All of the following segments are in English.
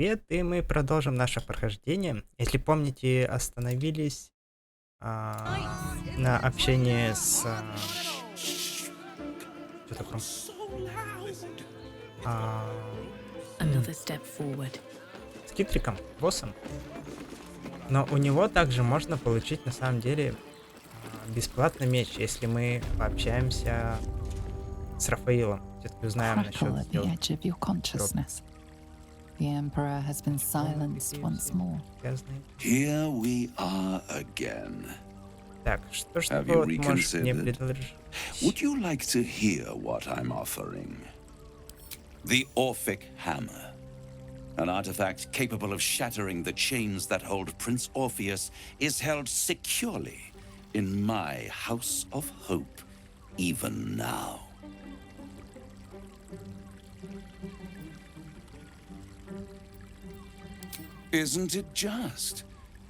привет, и мы продолжим наше прохождение. Если помните, остановились на общении с... Что такое? С Китриком Воссом. Но у него также можно получить, на самом деле, бесплатно меч, если мы пообщаемся с Рафаилом. Все-таки узнаем насчет сделки. The Emperor has been silenced once more. Here we are again. Так, что ж Have ты you вот можешь мне reconsidered? предложить? Would you like to hear what I'm offering? The Orphic Hammer. An artifact capable of shattering the chains that hold Prince Orpheus is held securely in my House of Hope, even now. Isn't it just?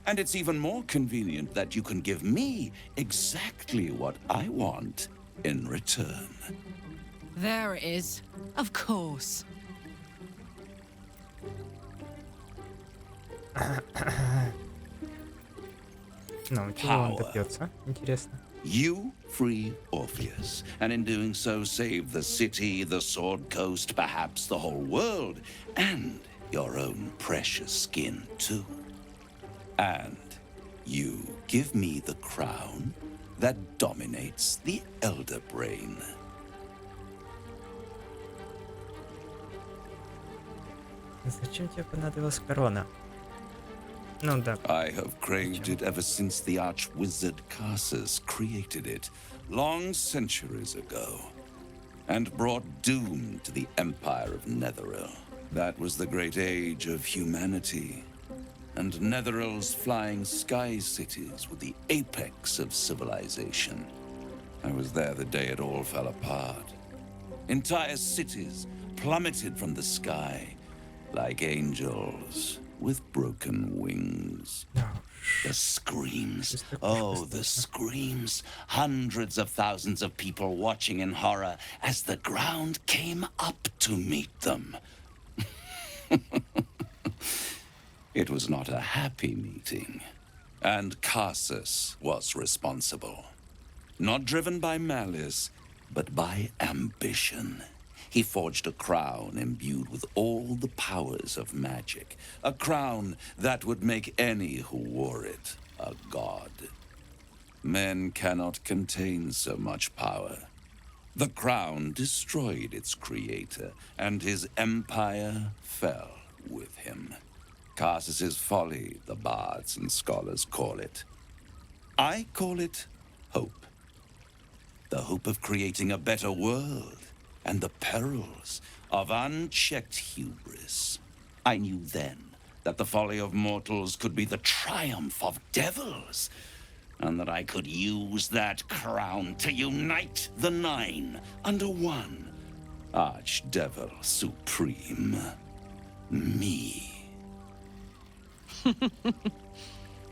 And it's even more convenient that you can give me exactly what I want in return. There it is. Of course. Ну, чего он добьется? Интересно. You free Orpheus, and in doing so save the city, the Sword Coast, perhaps the whole world, and your own precious skin too. And you give me the crown that dominates the Elder Brain. Зачем тебе понадобилась корона? Ну да. I have craved it ever since the arch-wizard Carsus created it, long centuries ago, and brought doom to the Empire of Netheril. That was the great age of humanity, and Netheril's flying sky cities were the apex of civilization. I was there the day it all fell apart. Entire cities plummeted from the sky like angels with broken wings. The screams, oh, the screams. Hundreds of thousands of people watching in horror as the ground came up to meet them. It was not a happy meeting, and Carsus was responsible. Not driven by malice, but by ambition. He forged a crown imbued with all the powers of magic, a crown that would make any who wore it a god. Men cannot contain so much power. The crown destroyed its creator, and his empire fell with him. Carsus's folly, the bards and scholars call it. I call it hope. The hope of creating a better world, and the perils of unchecked hubris. I knew then that the folly of mortals could be the triumph of devils, and that I could use that crown to unite the Nine under one Archdevil Supreme. Me.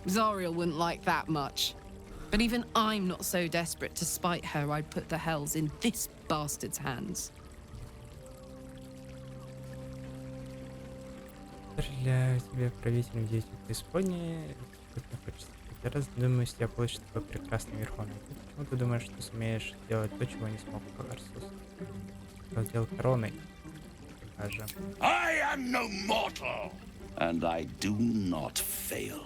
Zariel wouldn't like that much. But even I'm not so desperate to spite her I'd put the hells in this bastard's hands. Поздравляю тебя, правителем дети преисподней. Хотя раз думаю, с тебя получится такой прекрасный верховный. Почему ты думаешь, что сумеешь сделать то, чего не смог Карсус? Что сделал короной? Даже. I am no mortal, and I do not fail.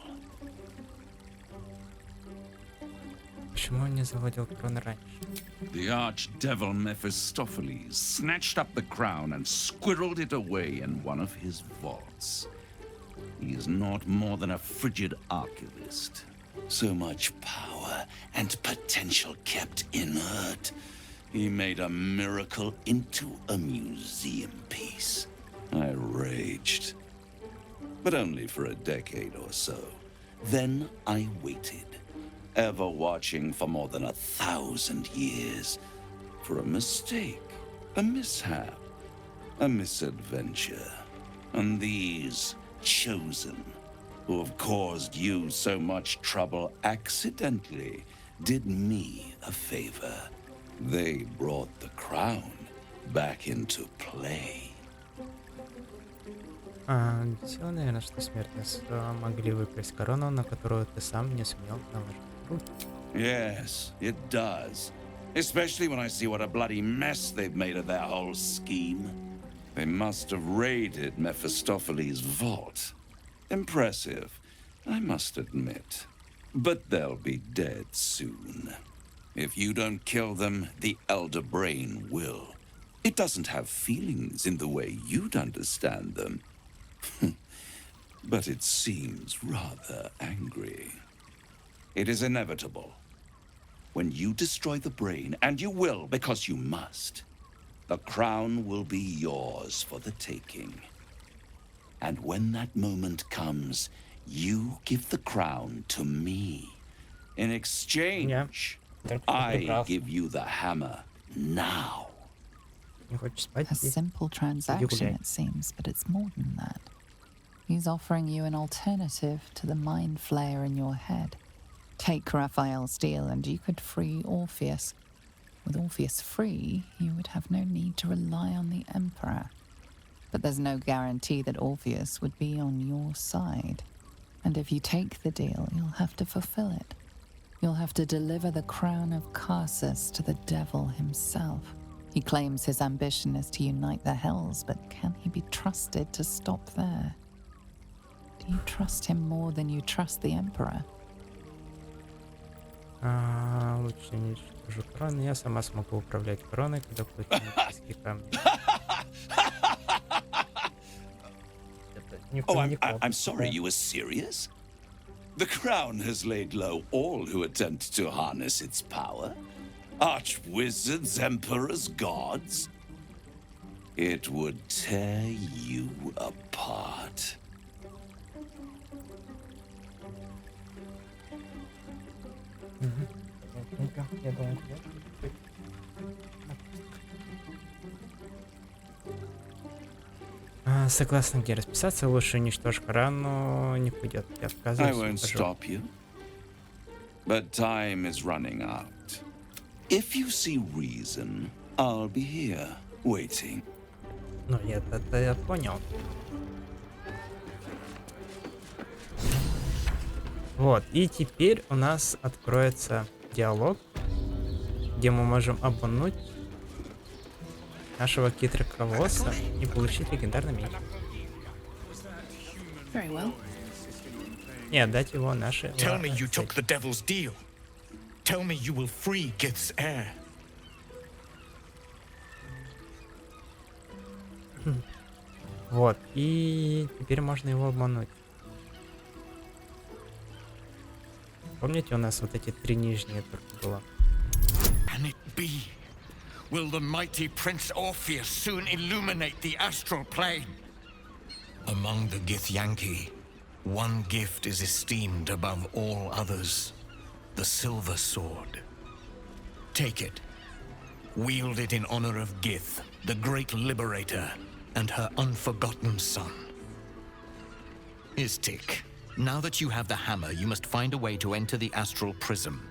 Почему он не заводил корону раньше? The archdevil Mephistopheles snatched up the crown and squirreled it away in one of his vaults. He is not more than a frigid archivist. So much power and potential kept inert. He made a miracle into a museum piece. I raged. But only for a decade or so. Then I waited. Ever watching for more than 1,000 years for a mistake, a mishap, a misadventure. And these chosen, who have caused you so much trouble accidentally, did me a favor. They brought the crown back into play. Сила, наверное, что смертные могли выкрасть корону, на которую ты сам не сумел наложить руки. Yes, it does. Especially when I see what a bloody mess they've made of their whole scheme. They must have raided Mephistopheles' vault. Impressive, I must admit. But they'll be dead soon. If you don't kill them, the Elder Brain will. It doesn't have feelings in the way you'd understand them. But it seems rather angry. It is inevitable. When you destroy the brain, and you will because you must, the crown will be yours for the taking. And when that moment comes, you give the crown to me. In exchange, I give you the hammer now. Не хочешь спать? A simple transaction, it seems, but it's more than that. He's offering you an alternative to the mind flayer in your head. Take Raphael's deal and you could free Orpheus. With Orpheus free, you would have no need to rely on the Emperor. But there's no guarantee that Orpheus would be on your side. And if you take the deal, you'll have to fulfill it. You'll have to deliver the crown of Carsus to the devil himself. He claims his ambition is to unite the hells, but can he be trusted to stop there? Do you trust him more than you trust the Emperor? Лучше не уничтожу корону. Я сама смогу управлять короной, когда получу магические камни. Oh, I'm sorry, you were serious? The crown has laid low all who attempt to harness its power. Archwizards, emperors, gods. It would tear you apart. Согласно, где расписаться, лучше уничтожь корону, не пойдет. Я I won't отказываюсь. stop you. But time is running out. If you see reason, I'll be here, waiting. Ну нет, это я понял. Вот, и теперь у нас откроется диалог, где мы можем обмануть нашего Китрака Восса и получить легендарный меч. Very well. И отдать его нашей Tell me you took the devil's deal. Tell me you will free Gith's heir. Вот, и теперь можно его обмануть. Помните, у нас вот эти три нижние только было? Can it be? Will the mighty Prince Orpheus soon illuminate the astral plane? Among the Githyanki, one gift is esteemed above all others. The silver sword. Take it. Wield it in honor of Gith, the great liberator, and her unforgotten son. Istik, now that you have the hammer, you must find a way to enter the astral prism.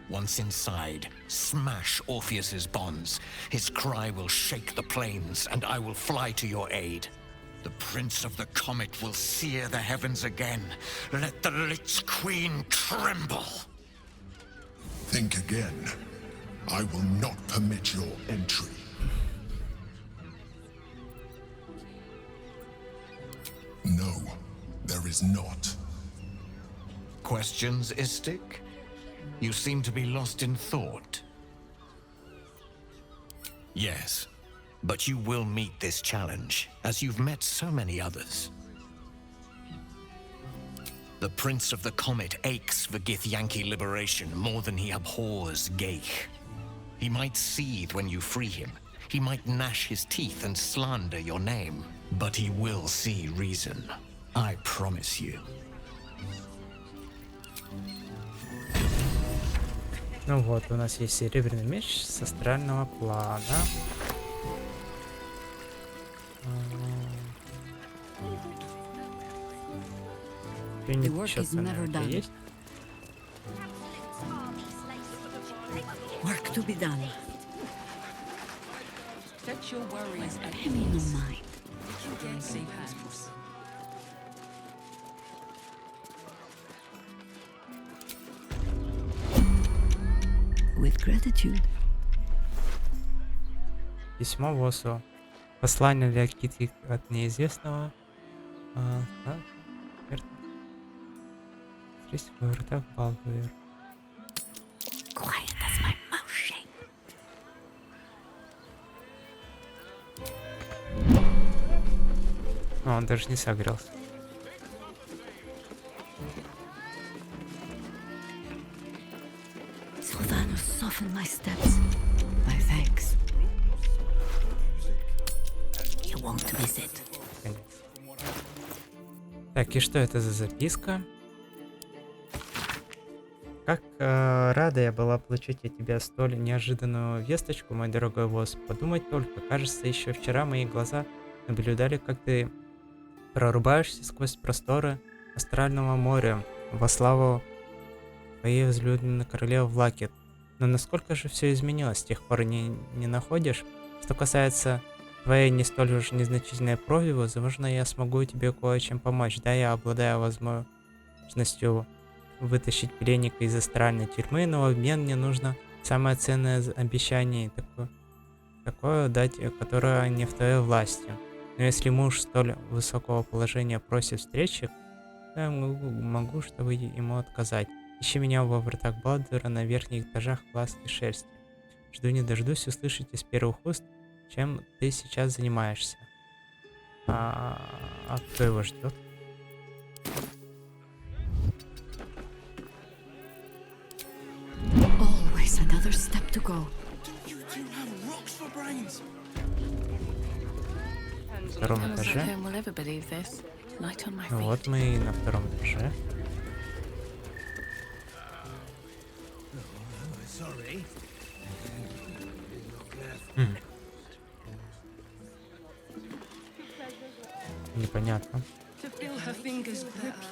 Once inside, smash Orpheus's bonds. His cry will shake the plains, and I will fly to your aid. The Prince of the Comet will sear the heavens again. Let the Lich Queen tremble. Think again. I will not permit your entry. No, there is not. Questions, Istik? You seem to be lost in thought. Yes, but you will meet this challenge, as you've met so many others. The Prince of the Comet aches for Githyanki liberation more than he abhors Geich. He might seethe when you free him. He might gnash his teeth and slander your name. But he will see reason. I promise you. Ну вот, у нас есть серебряный меч с астрального плана. The work is never done. Есть. Work to be done. Set your worries at Let me no mind. gain safe hands. with gratitude. Письмо Воссу. Послание для Кити от неизвестного. Балдур. Quiet as my mouse shape. Он даже не согрелся. Sylvanus, soften my steps. My thanks. You won't miss it. Так, и что это за записка? Как рада я была получить от тебя столь неожиданную весточку, мой дорогой Восс. Подумать только, кажется, еще вчера мои глаза наблюдали, как ты прорубаешься сквозь просторы астрального моря во славу твоей возлюбленной королевы Влакет. Но насколько же все изменилось с тех пор, не находишь? Что касается твоей не столь уж незначительной проби, возможно, я смогу тебе кое-чем помочь. Да, я обладаю возможностью вытащить пленника из астральной тюрьмы, но в обмен мне нужно самое ценное обещание, такое дать, которое не в твоей власти. Но если муж столь высокого положения просит встречи, то я могу, чтобы ему отказать. Ищи меня во вратах Балдура на верхних этажах власти шерсти. Жду не дождусь услышать из первых уст, чем ты сейчас занимаешься. А кто его ждет? Always another step to go. На втором этаже. Ну вот мы и на втором этаже. Непонятно.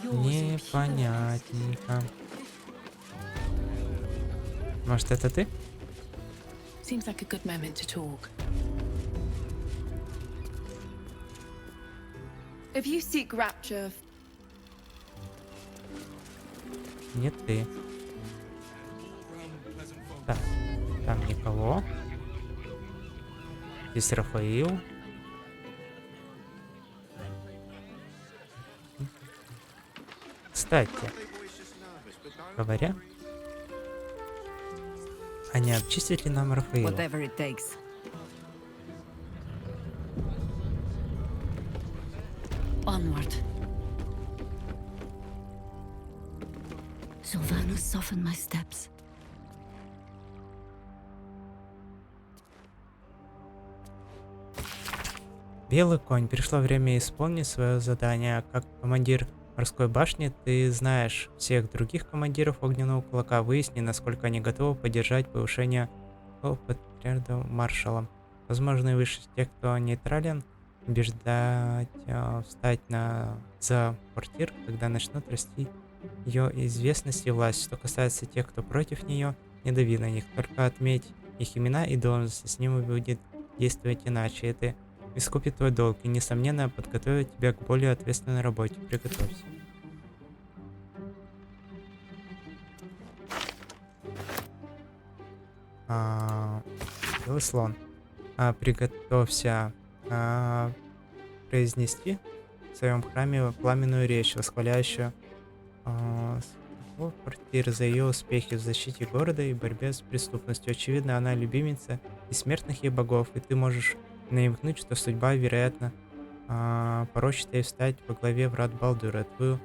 Непонятненько. Может, это ты? Seems like a good moment to talk. If you seek rapture, Нет, ты. Так, там никого. Здесь Рафаил. Кстати, говоря, а не обчистить ли нам Рафаила? Whatever it takes. Onward. Sylvanus, soften my steps. Белый конь, пришло время исполнить свое задание. Как командир морской башни, ты знаешь всех других командиров огненного кулака. Выясни, насколько они готовы поддержать повышение патриарха маршалом. Возможно, и выше тех, кто нейтрален, убеждать встать за портир, когда начнут расти ее известность и власть. Что касается тех, кто против нее, не дави на них. Только отметь их имена и должности, с ними будет действовать иначе. Это искупит твой долг и, несомненно, подготовит тебя к более ответственной работе. Приготовься. Белый слон. Приготовься произнести в своем храме пламенную речь, восхваляющую портир за ее успехи в защите города и борьбе с преступностью. Очевидно, она любимица и смертных, и богов, и ты можешь намекнуть, что судьба, вероятно, порочит ей встать во главе врат Балдура. Твою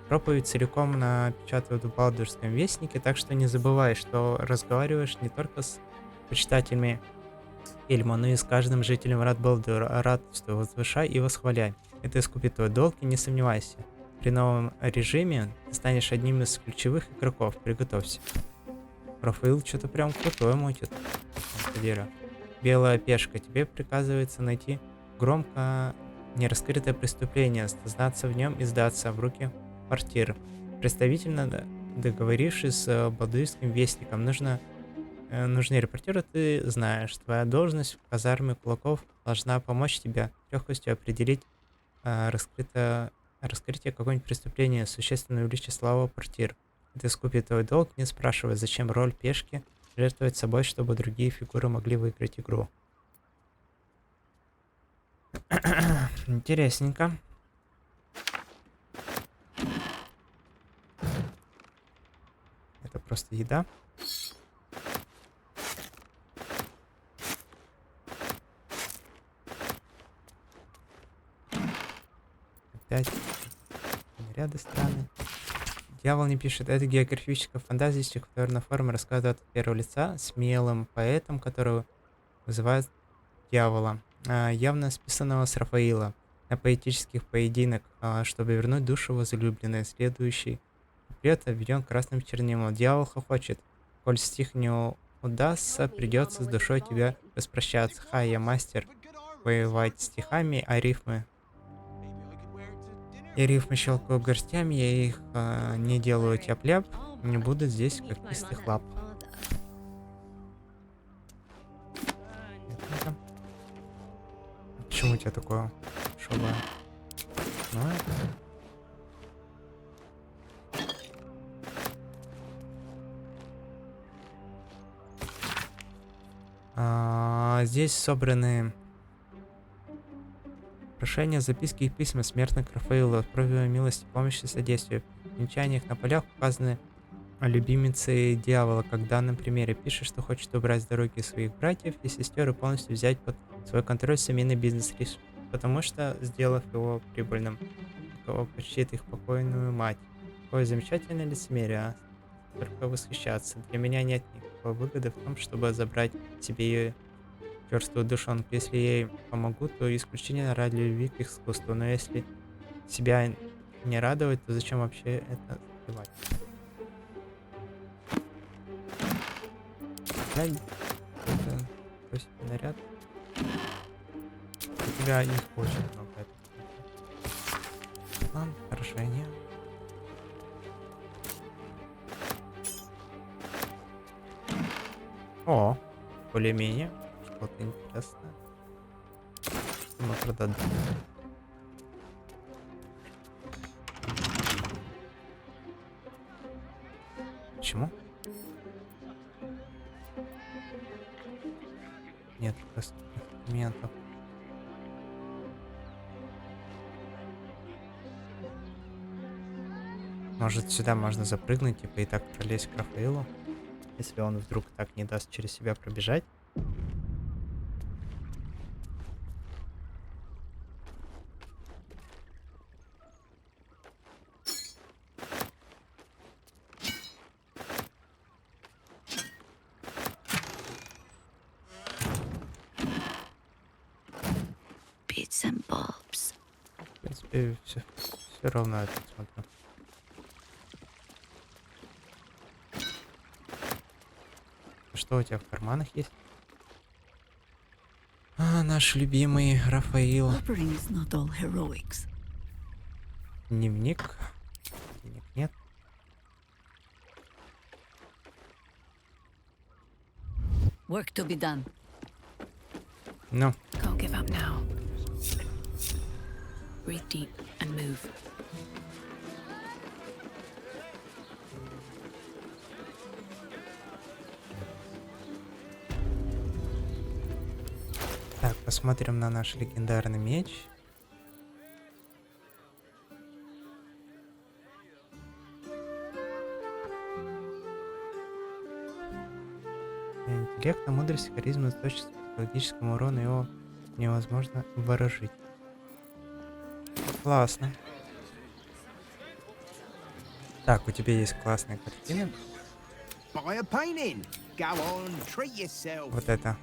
проповедь целиком напечатают в Балдурском вестнике, так что не забывай, что разговариваешь не только с почитателями фильма, но и с каждым жителем врат Балдура. Радствуй, возвышай и восхваляй. Это искупит твой долг, и не сомневайся. При новом режиме ты станешь одним из ключевых игроков. Приготовься. Рафаил что-то прям крутое мутит. Белая пешка. Тебе приказывается найти громко нераскрытое преступление, сознаться в нем и сдаться в руки портира. Представительно договорившись с Бaldурским вестником, нужны репортеры, ты знаешь. Твоя должность в казарме кулаков должна помочь тебе легкостью определить раскрытие какого-нибудь преступления, существенно увеличить славу портир. Это искупит твой долг, не спрашивай, зачем роль пешки жертвовать собой, чтобы другие фигуры могли выиграть игру. Интересненько. Это просто еда. Опять наряды странные. Дьявол не пишет. Это географическая фантазия, стихотворная форма, рассказывает от первого лица смелым поэтом, которого вызывает дьявола, явно списанного с Рафаила на поэтических поединок, чтобы вернуть душу возлюбленной. Следующий куплет обведен красным чернилом. Дьявол хохочет. Коль стих не удастся, придется с душой тебя распрощаться. Хай, я мастер воевать стихами, а рифмы... Я рифмы щелкаю горстями, я их не делаю тяп-ляп, не буду здесь когтистых лап. Почему у тебя такое шоба? Здесь собраны прошения, записки и письма смертных к Рафаилу, от крови милости, помощи, содействия. В венчаниях на полях указаны любимицы дьявола, как в данном примере. Пишет, что хочет убрать с дороги своих братьев и сестер и полностью взять под свой контроль семейный бизнес, лишь потому что, сделав его прибыльным, кого почтит их покойную мать. Какое замечательное лицемерие, а? Только восхищаться. Для меня нет никакой выгоды в том, чтобы забрать себе ее черствую душонку. Если я ей помогу, то исключение ради любви к искусству. Но если себя не радовать, то зачем вообще это сделать? Это просит наряд. У тебя их очень много. Ладно, хорошение. О, более-менее. Что-то интересное. Что мы продадим? Почему? Нет инструментов. Может, сюда можно запрыгнуть, типа, и так пролезть к Рафаилу, если он вдруг так не даст через себя пробежать. В принципе, все равно я тут смотрю. Что у тебя в карманах есть? Наш любимый Рафаил. Дневник. Денег нет. Work to be done. Ну. Can't give up now. Breathe deep and move. Так, посмотрим на наш легендарный меч. Интеллект, мудрость, харизма, точность, психологическому урону его невозможно выражить. Классно. Так, у тебя есть классная картина. Вот это.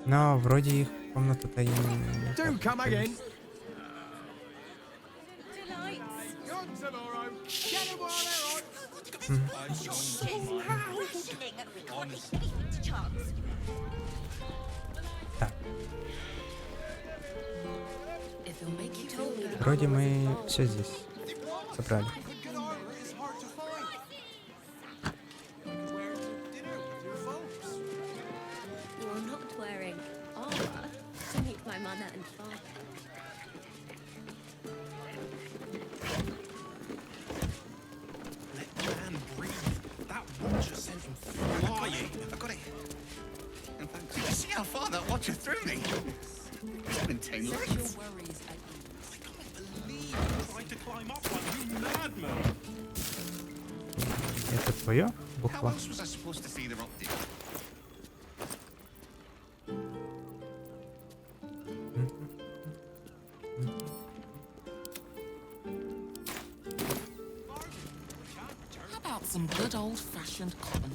Но вроде их комната-то и не... Так. Вроде мы все здесь собрали. Watch it through me. It's been 10 lengths. I can't believe you tried to climb up one, you madman. Это твое? How Буква. else was I supposed to see the optic? How about some good old-fashioned cotton?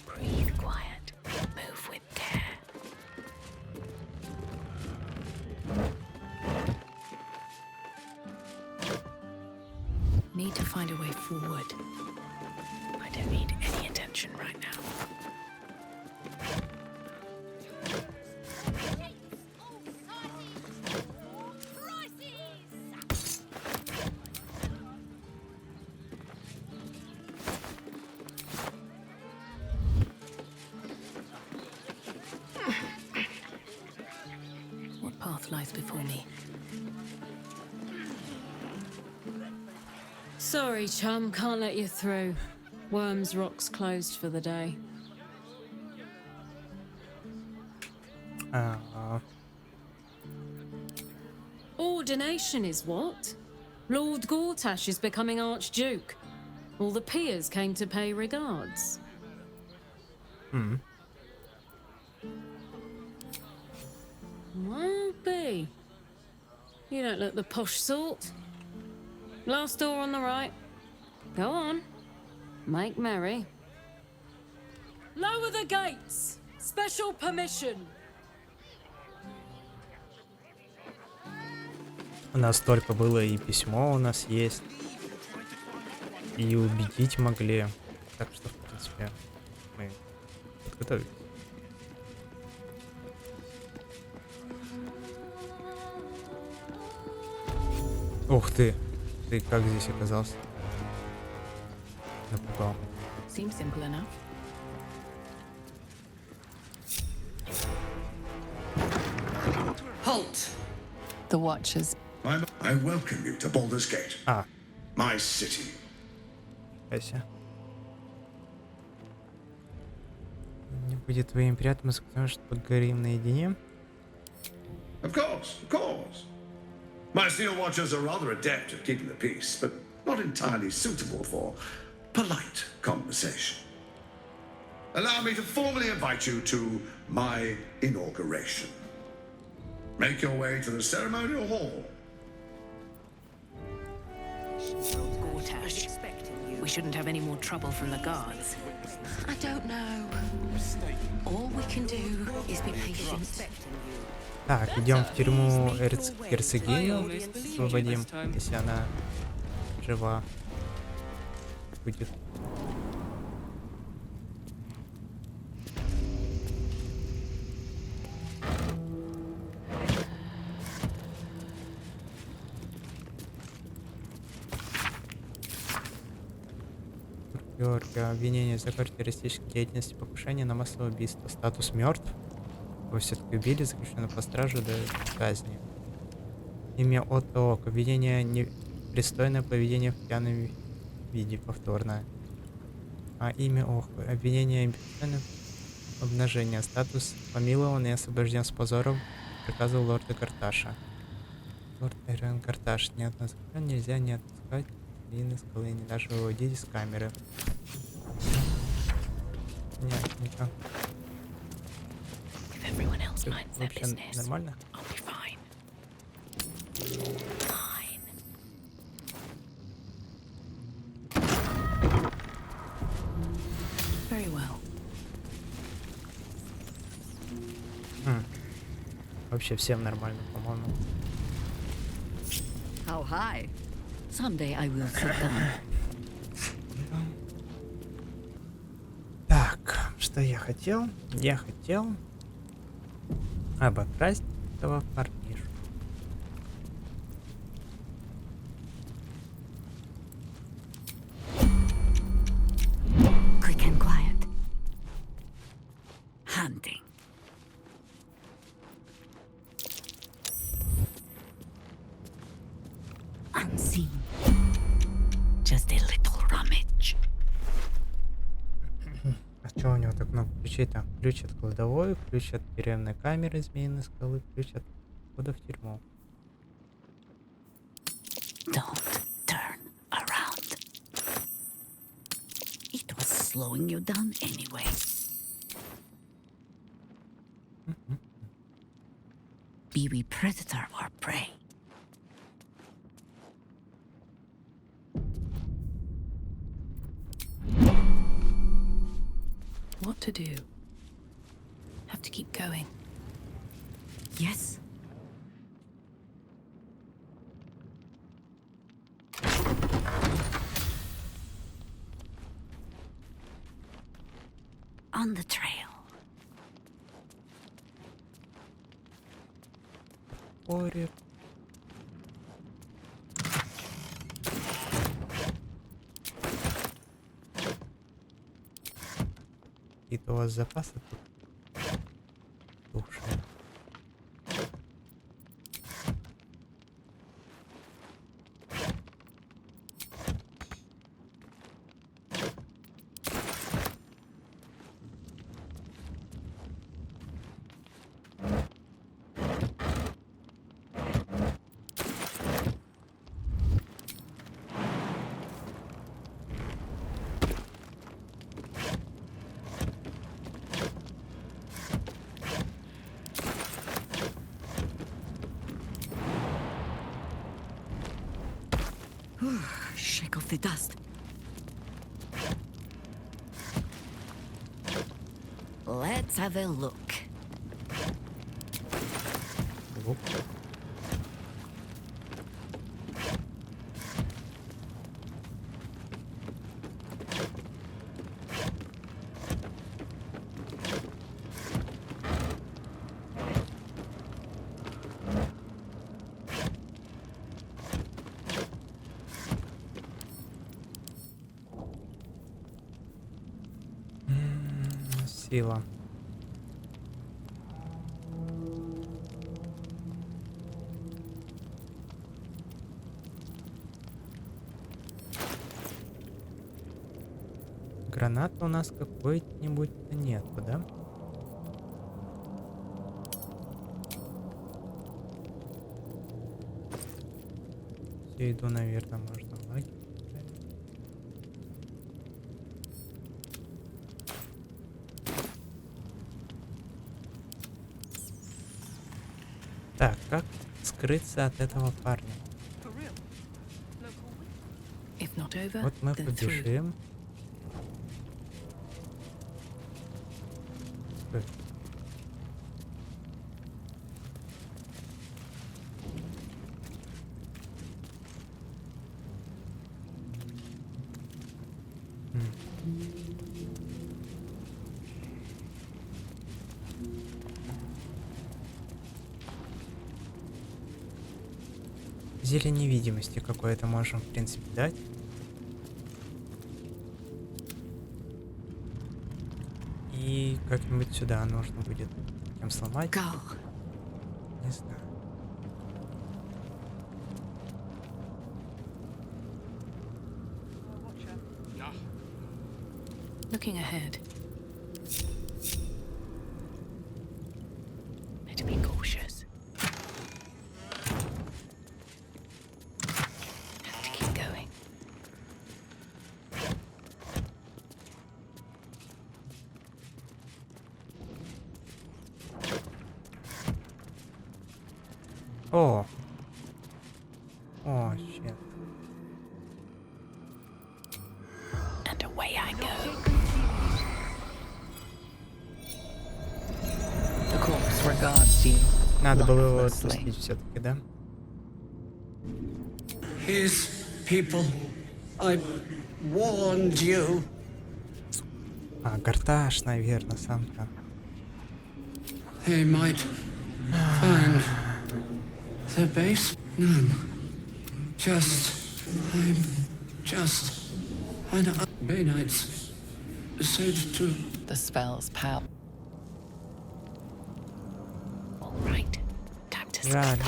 Breathe quiet. Move with care. Need to find a way forward. I don't need any attention right now. What path lies before me? Sorry, chum, can't let you through. Worms Rock's closed for the day. Ordination is what? Lord Gortash is becoming Archduke. All the peers came to pay regards. Well, be. You don't look the posh sort. Last door on the right. Go on. Make merry. Lower the gates! Special permission! У нас только было и письмо у нас есть. И убедить могли. Так что, в принципе, мы подготовились. Ух ты! Ты как здесь оказался? Напугал. Seems simple enough. Halt! The Watchers. I welcome you to Baldur's Gate, my city. Ася. Не будет твоим приятным, потому что поговорим наедине. Of course. My Steel Watchers are rather adept at keeping the peace, but not entirely suitable for polite conversation. Allow me to formally invite you to my inauguration. Make your way to the ceremonial hall. Gortash. We shouldn't have any more trouble from the guards. I don't know. All we can do is be patient. Так, идем в тюрьму герцогиню, освободим, если она жива будет. Обвинение за террористической деятельности, покушение на массовое убийство. Статус мертв. Его все-таки убили, заключено по стражу до казни. Имя Отто. Обвинение непристойное поведение в пьяном виде. Повторное. А имя Ох. Обвинение непристойное обнажение. Статус помилован и освобожден с позоров. Приказывал лорда Горташа. Лорд Горташ. Нет, на закон нельзя не отпускать длины скалы, не даже выводить из камеры. Нет, вообще нормально? Вообще всем нормально, по-моему. How high? Someday I will sit down. Так, что я хотел? Я хотел обокрасть этого парнишу. Quick and quiet. Hunting. Unseen. Just a little rummage. Ну, ключи там. Ключ от кладовой, ключ от тюремной камеры змеиной скалы, ключ от входа в тюрьму. Don't turn around. It was slowing you down anyway. Be we predator or prey? What to do? Have to keep going. Yes. On the trail. Флоррик. Какие-то у вас запасы тут слушай. Shake off the dust. Let's have a look. Лук. Сила. Граната у нас какой-нибудь нету, да? Всю еду, наверное, можно в лагерь. Так, как скрыться от этого парня? If not over, Вот мы then through. побежим. Зелье невидимости какое-то можем, в принципе, дать. И как-нибудь сюда нужно будет им сломать. Не знаю. Looking ahead. Better be cautious. Have to keep going. О! О, щет. And away I go. The corpse regards you. Надо было его lifelessly. отпустить все-таки, да? His people. I warned you. А, Горташ, наверное, сам-то. They might find the base. No. I'm just an Baynites said to. The spell's power. All right. Time to Жаль.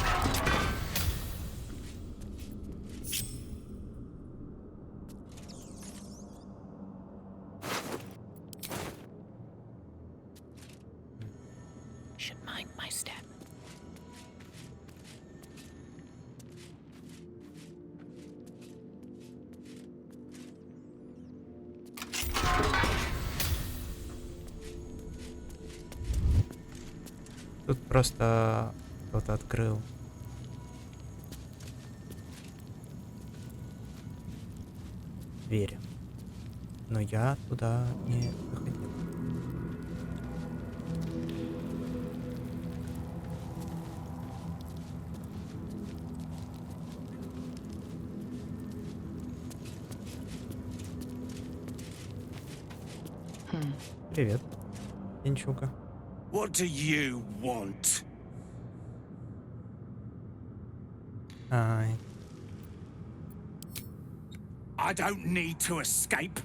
просто кто-то открыл. Двери. Но я туда не заходил. Привет, Пинчука. What do you want? Ай. I don't need to escape.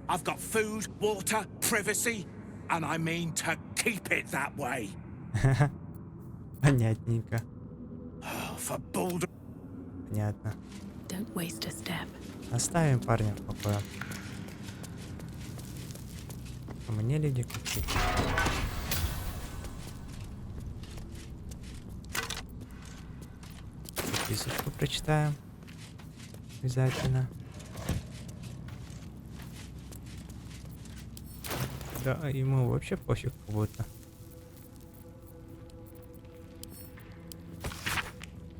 I've got food, water, privacy, and I mean to keep it that way. Понятненько. For Baldurs. Понятно. Don't waste a step. Оставим парня в покое. А мне люди какие-то. Записочку прочитаем. Обязательно. Да, ему вообще пофиг как будто.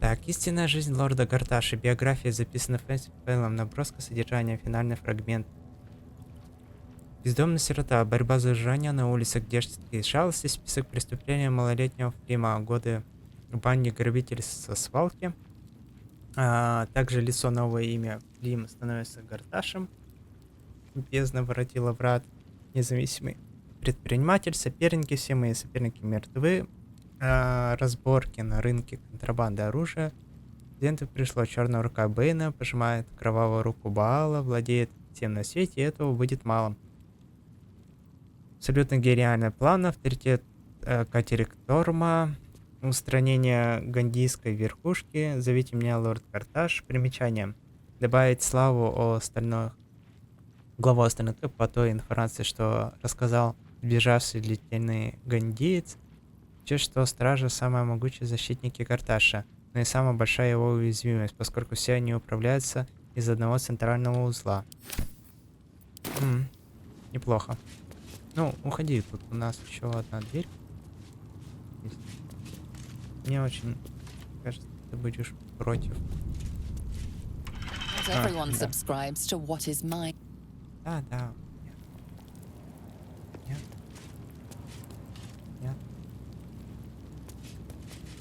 Так, истинная жизнь лорда Горташа. Биография записана Рафаилом. Наброска содержания. Финальный фрагмент. Бездомный сирота. Борьба за выживание на улицах. Дерзкие шалости. Список преступления малолетнего Флима. Годы банди грабителей со свалки. Также лицо, новое имя. Флим становится Горташем. Бездна воротила врат. Независимый предприниматель. Соперники. Все мои соперники мертвы. Разборки на рынке контрабанды оружия. Студенту пришло. Черная рука Бэйна пожимает кровавую руку Баала. Владеет всем на свете, и этого будет мало. Абсолютно гениальный план. Авторитет Китрак Торма. Устранение гандийской верхушки. Зовите меня лорд Горташ. Примечание. Добавить славу о остальных. Главу остальных по той информации, что рассказал сбежавший летельный гандиец. Что стража самые могучие защитники Горташа, но и самая большая его уязвимость, поскольку все они управляются из одного центрального узла. Неплохо. Ну, уходи, тут у нас еще одна дверь. Мне очень кажется, ты будешь против. Да. Да. Нет.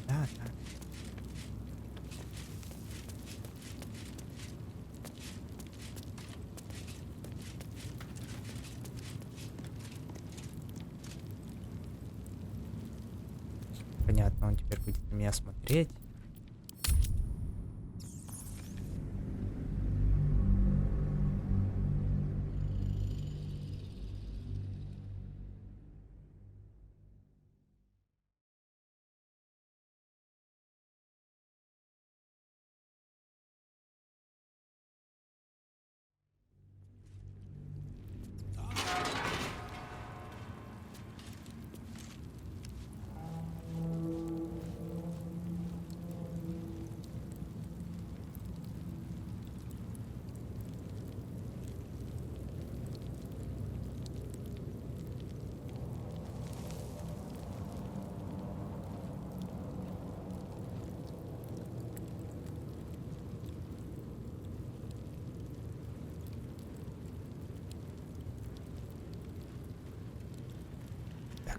Да. Понятно, он теперь будет на меня смотреть.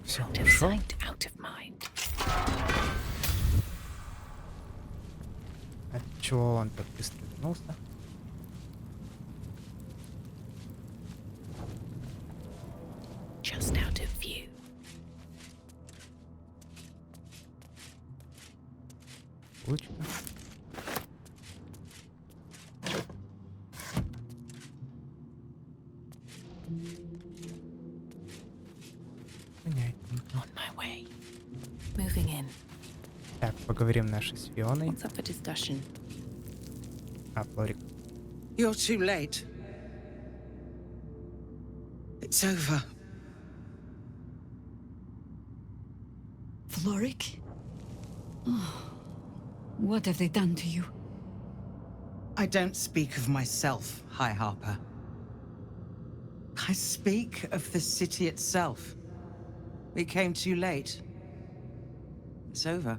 Все хорошо. От чего он так быстро вернулся? Just out of view. Лучка. Так, поговорим нашей с Фионой. Флоррик. You're too late. It's over. Florrik? Oh, what have they done to you? I don't speak of myself, High Harper. I speak of the city itself. We came too late. It's over.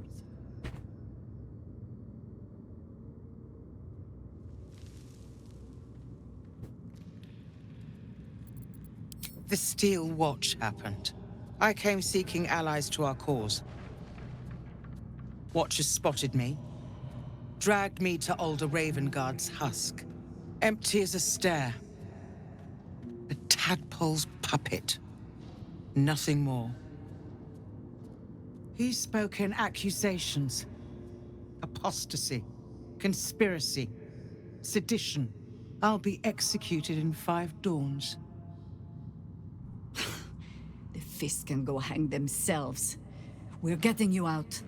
The Steel Watch happened. I came seeking allies to our cause. Watchers spotted me, dragged me to Older Ravengard's husk. Empty as a stare. A tadpole's puppet. Nothing more. He's spoken accusations. Apostasy. Conspiracy. Sedition. I'll be executed in 5 dawns. The Fists can go hang themselves. We're getting you out.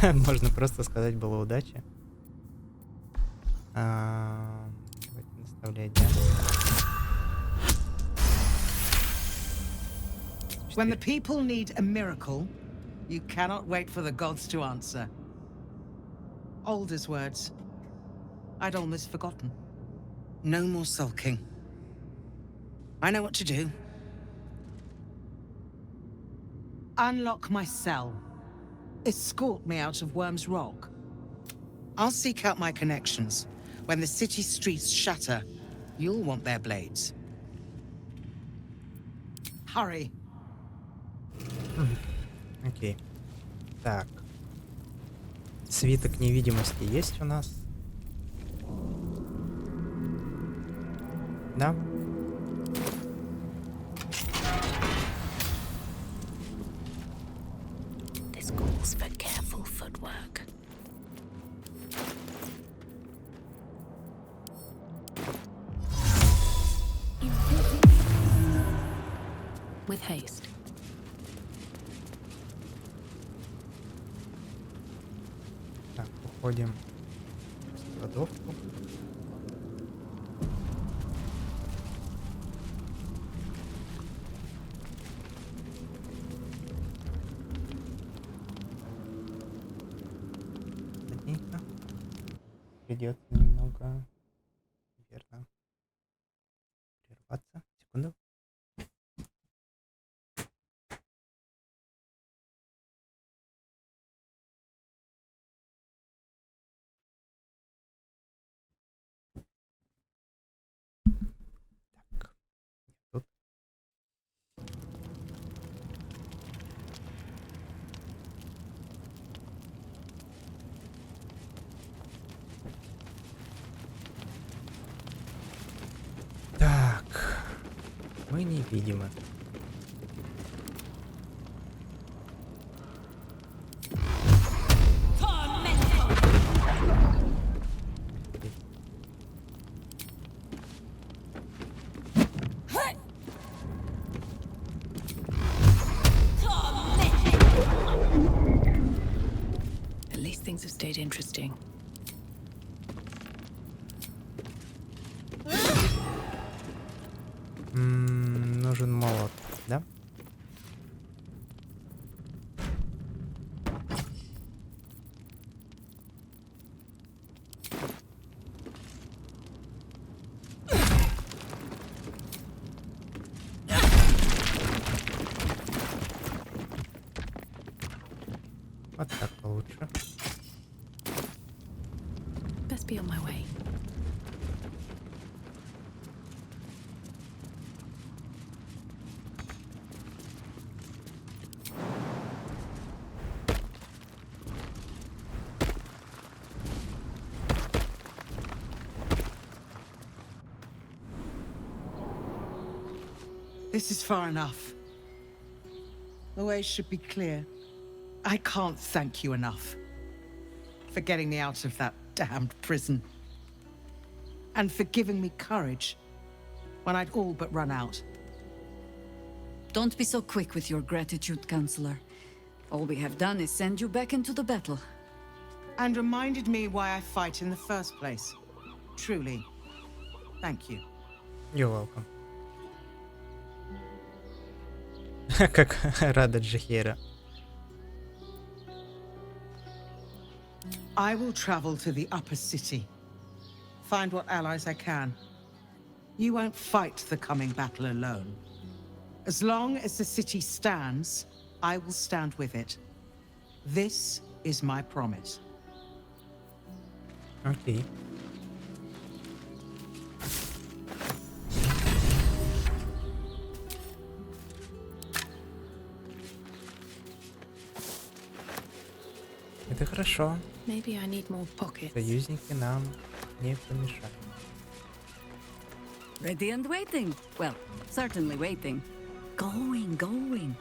Можно просто сказать, было удачи. Давайте наставлять, да? When the people need a miracle, you cannot wait for the gods to answer. Older's words. I'd almost forgotten. No more sulking. I know what to do. Unlock my cell. Escort me out of Worm's Rock. I'll seek out my connections. When the city streets shatter, you'll want their blades. Hurry. Окей. Так. Свиток невидимости есть у нас? Да? This calls for careful footwork. With haste. Так, уходим в кладовку. Ладненько. Придется немного, верно, прерваться. Секунду. Тут. Так, мы невидимы. At least things have stayed interesting. Нужен молот, да? Вот так получше. Best be on my way. This is far enough. The way should be clear. I can't thank you enough for getting me out of that damned prison. And for giving me courage when I'd all but run out. Don't be so quick with your gratitude, Counselor. All we have done is send you back into the battle. And reminded me why I fight in the first place. Truly. Thank you. You're welcome. Как рада Джихера. I will travel to the upper city. Find what allies I can. You won't fight the coming battle alone. As long as the city stands, I will stand with it. This is my promise. Окей. Это хорошо. Maybe I need more pockets. Союзники нам не помешают. Ready and waiting. Well, certainly waiting. Going.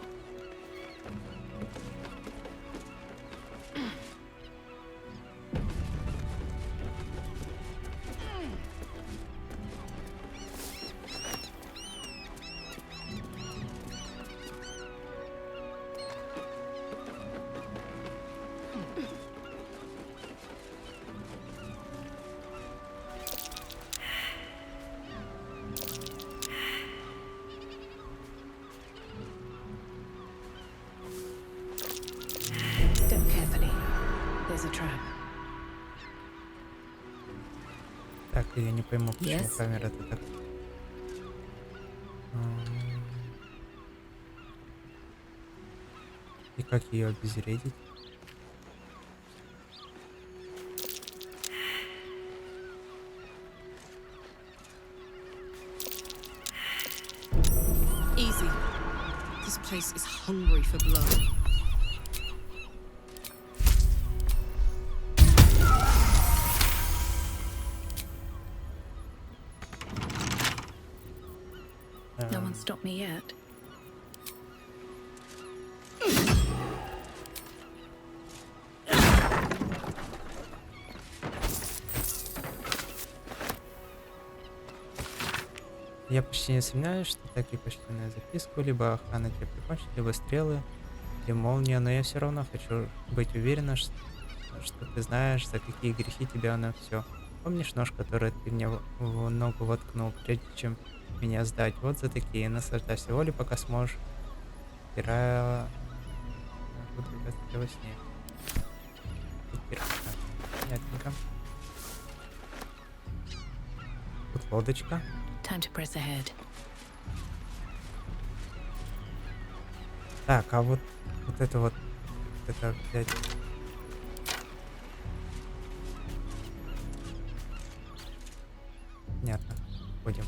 Step carefully. There's a trap. Так, я не пойму, почему Yes. камера-то так... И как ее обезвредить? Easy. This place is hungry for blood. No one stopped me yet. Я почти не сомневаюсь, что так и почтенную записку, либо охрана тебя прикончит, либо стрелы, либо молния, но я все равно хочу быть уверена, что ты знаешь, за какие грехи тебя на все. Помнишь нож, который ты мне в ногу воткнул, прежде чем меня сдать? Вот за такие. Наслаждайся волей, пока сможешь. Стирая... Буду тебя во сне. Понятненько. Тут лодочка. Time to press ahead. Так, а вот это опять... Понятно. Ходим.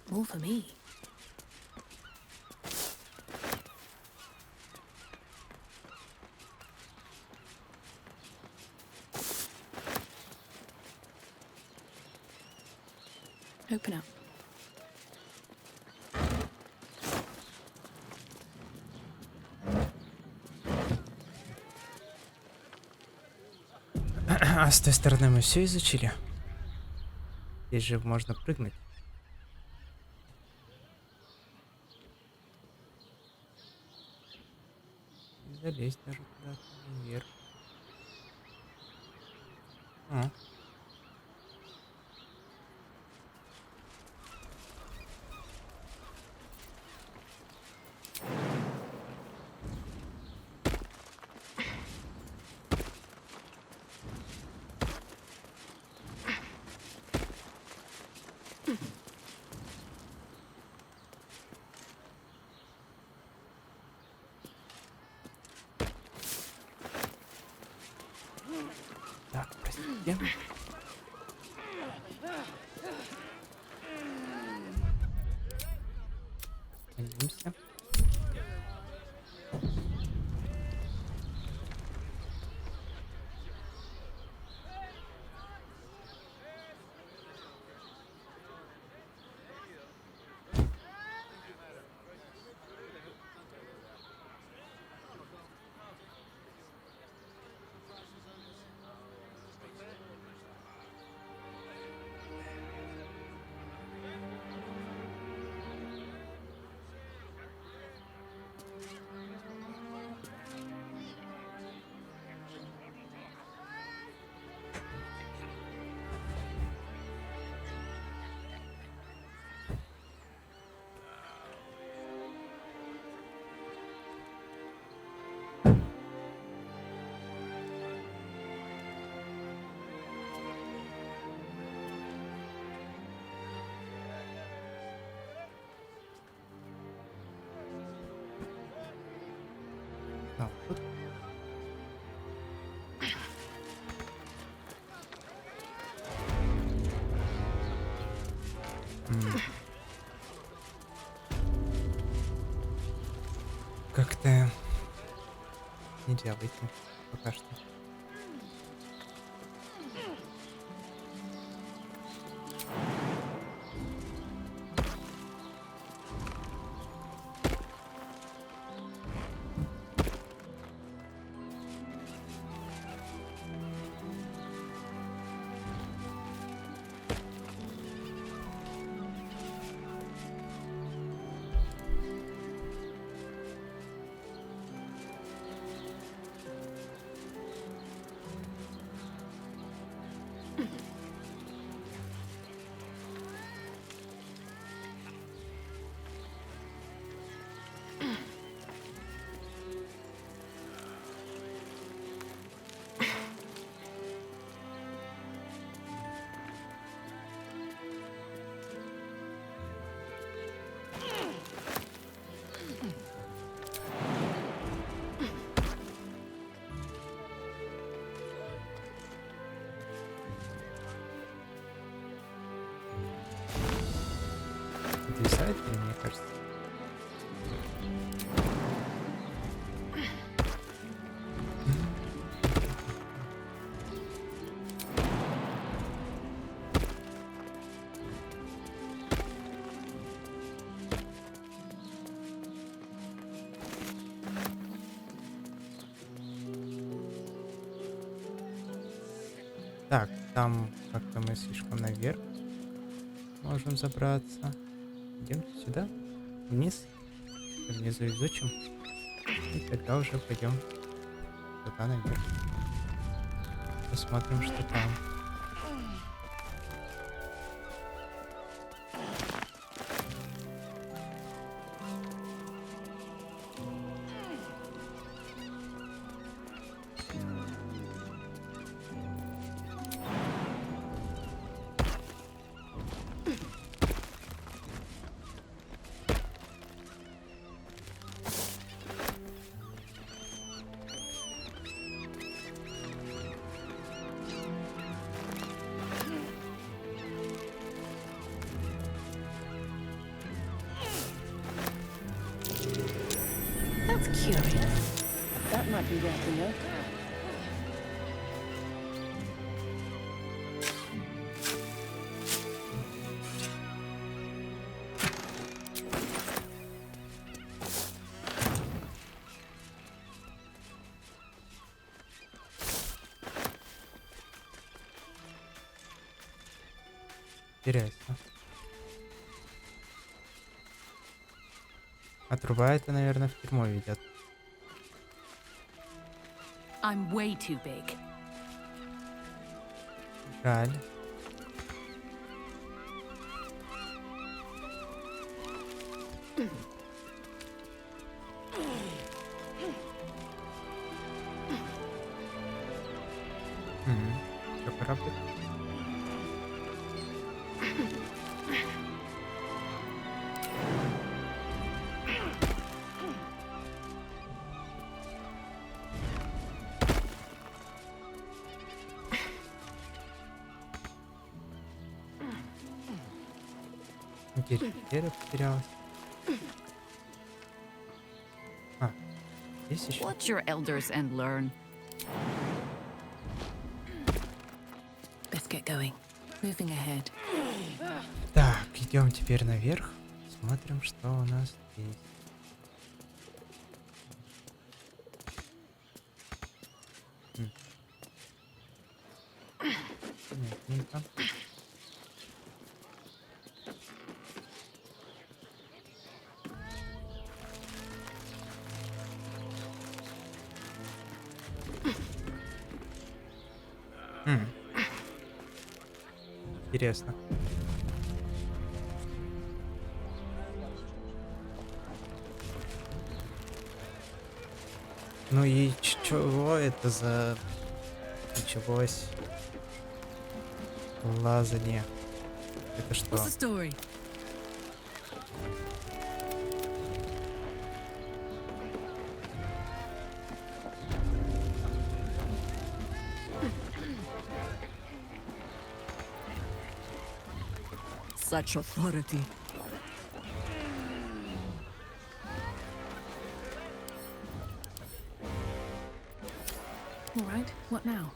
More for me. Open up. А с той стороны мы все изучили. Здесь же можно прыгнуть. И залезть даже куда-то наверх. А. Так, простите. Садимся. Как-то нельзя выйти пока что. Подвисает, мне кажется. Так, там как-то мы слишком наверх можем забраться. Идемте сюда, вниз. Внизу изучим. И тогда уже пойдем туда наверх. Посмотрим, что там. That's curious. That might be worth a note. Интересно. А труба это, наверное, в тюрьму ведет. I'm way too big. Жаль. Что, кораблик? Дерево потерялось. А, здесь еще. Watch your elders and learn. Let's get going. Moving ahead. Так, идем теперь наверх. Смотрим, что у нас здесь. Понятненько. Интересно. Ну и чего это за началось лазание? Это что? such authority. All right, what now?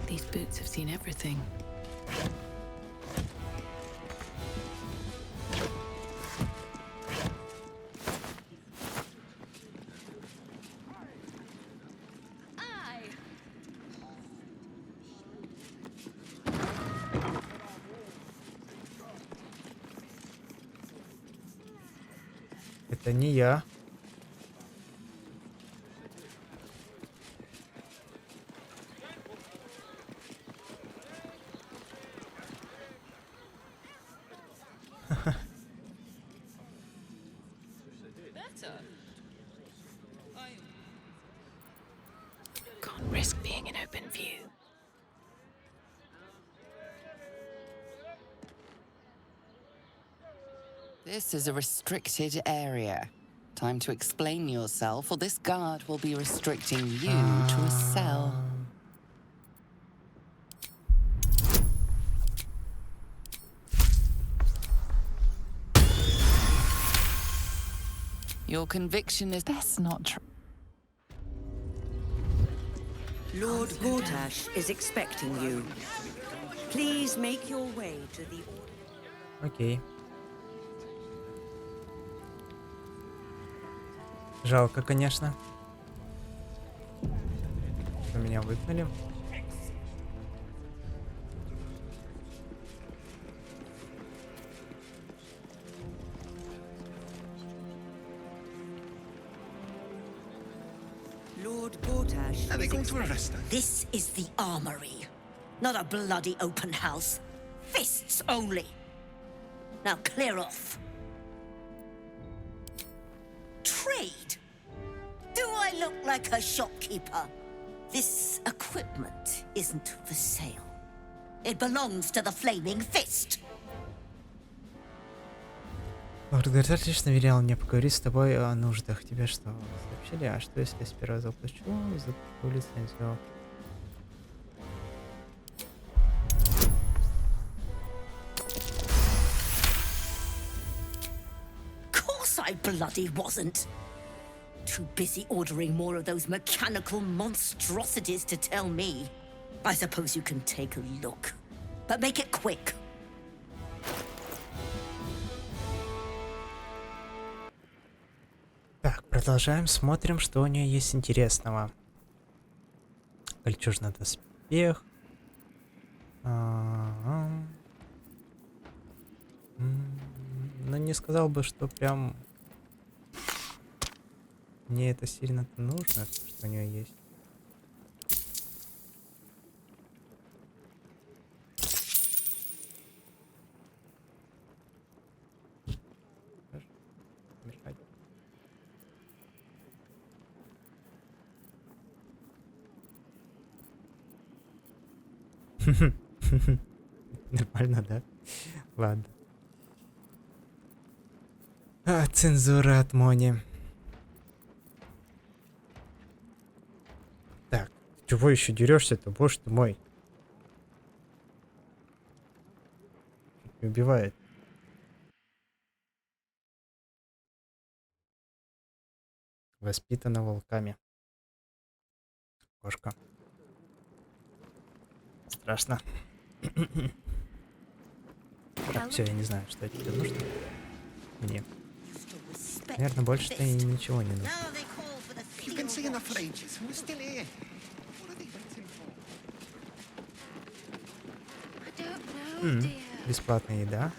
These boots have seen everything. Это не я. Can't risk being in open view. This is a restricted area. Time to explain yourself, or this guard will be restricting you to a cell. Your conviction is best not true. Lord Gordtash is expecting you. Please make your way to the... Окей. Жалко, конечно, что меня выгнали. Lord Gordtash. Are they going to arrest us? This is the armory, not a bloody open house. Fists only. Now clear off. Trade? Do I look like a shopkeeper? This equipment isn't for sale. It belongs to the Flaming Fist. Лорд Горташ лично велел мне поговорить с тобой о нуждах. Тебе что, сообщили? А что, если я сперва заплачу за ту лицензию? I bloody wasn't. Too busy ordering more of those mechanical monstrosities to tell me. I suppose you can take a look, but make it quick. Так, продолжаем, смотрим, что у нее есть интересного. Кольчужный доспех. Но не сказал бы, что прям мне это сильно нужно, что у нее есть. Нормально, да? Ладно. Цензура от Мони. Так, чего еще дерешься-то, боже ты мой? Убивает. Воспитана волками. Кошка. Страшно. Так, все, я не знаю, что тебе нужно. Мне. Наверное, больше-то и ничего не нужно. Бесплатная еда.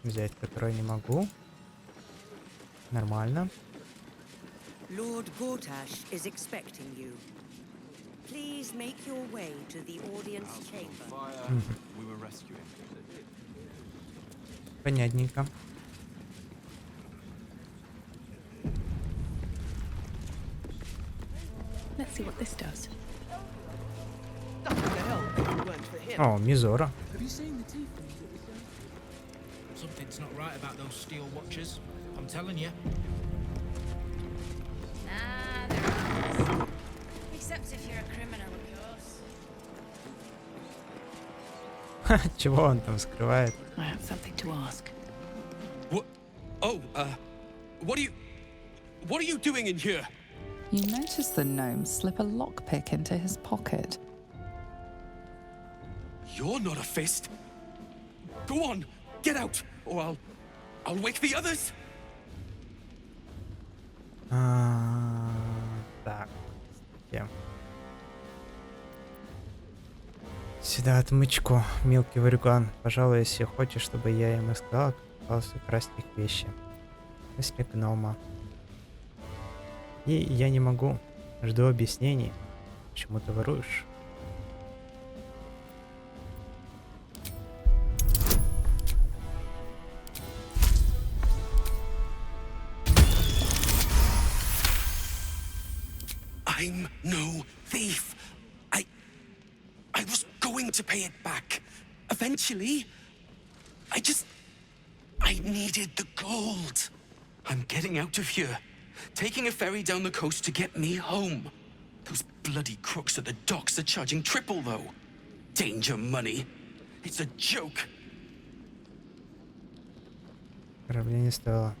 Взять, которую не могу. Нормально. Lord Gordtash is expecting you. Please make your way to the audience chamber. Понятненько. Let's see what this does. О, Мизора. Something's not right about those steel watchers. I'm telling you. Nah, they're honest. Except if you're a criminal, of course. Чего он там скрывает? I have something to ask. What? Oh, what are you doing in here? You notice the gnome slip a lockpick into his pocket. You're not a fist. Go on, get out, or I'll wake the others. Так. Сюда отмычку, мелкий варюган. Пожалуй, если хочешь, чтобы я им сказал, как пытался украсть их вещи. Мысли гнома. И я не могу. Жду объяснений. Почему ты воруешь? I'm no thief. I was going to pay it back. Eventually. I needed the gold. I'm getting out of here. Taking a ferry down the coast to get me home. Those bloody crooks at the docks are charging triple, though. Danger money. It's a joke. Ограбление стоило.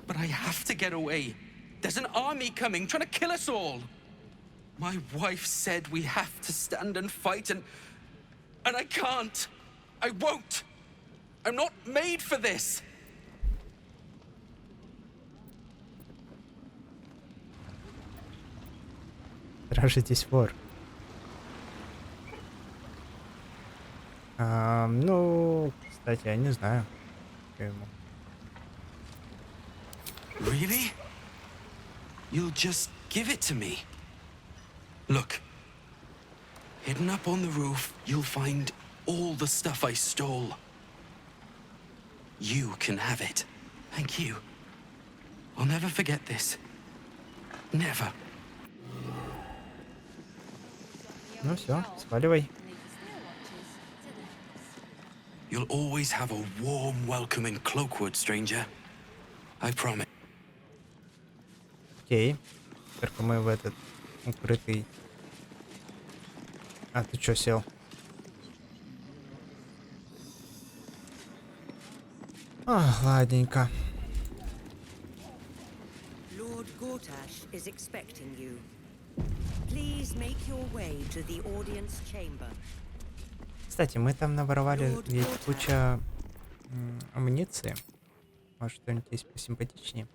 But I have to get away. There's an army coming, trying to kill us all. My wife said we have to stand and fight, and I can't. I won't. I'm not made for this. Стражитесь, вор. Ну, кстати, я не знаю. Really? You'll just give it to me? Look. Hidden up on the roof, you'll find all the stuff I stole. You can have it. Thank you. I'll never forget this. Never. Ну все, сваливай. You'll always have a warm welcome in Cloakwood, stranger. I promise. Окей. Только мы в этот укрытый... А, ты чё сел? Ладненько. Lord Gortash is expecting you. Please make your way to the audience chamber. Кстати, мы там наворовали ведь куча амуниции. Может, что-нибудь есть посимпатичнее?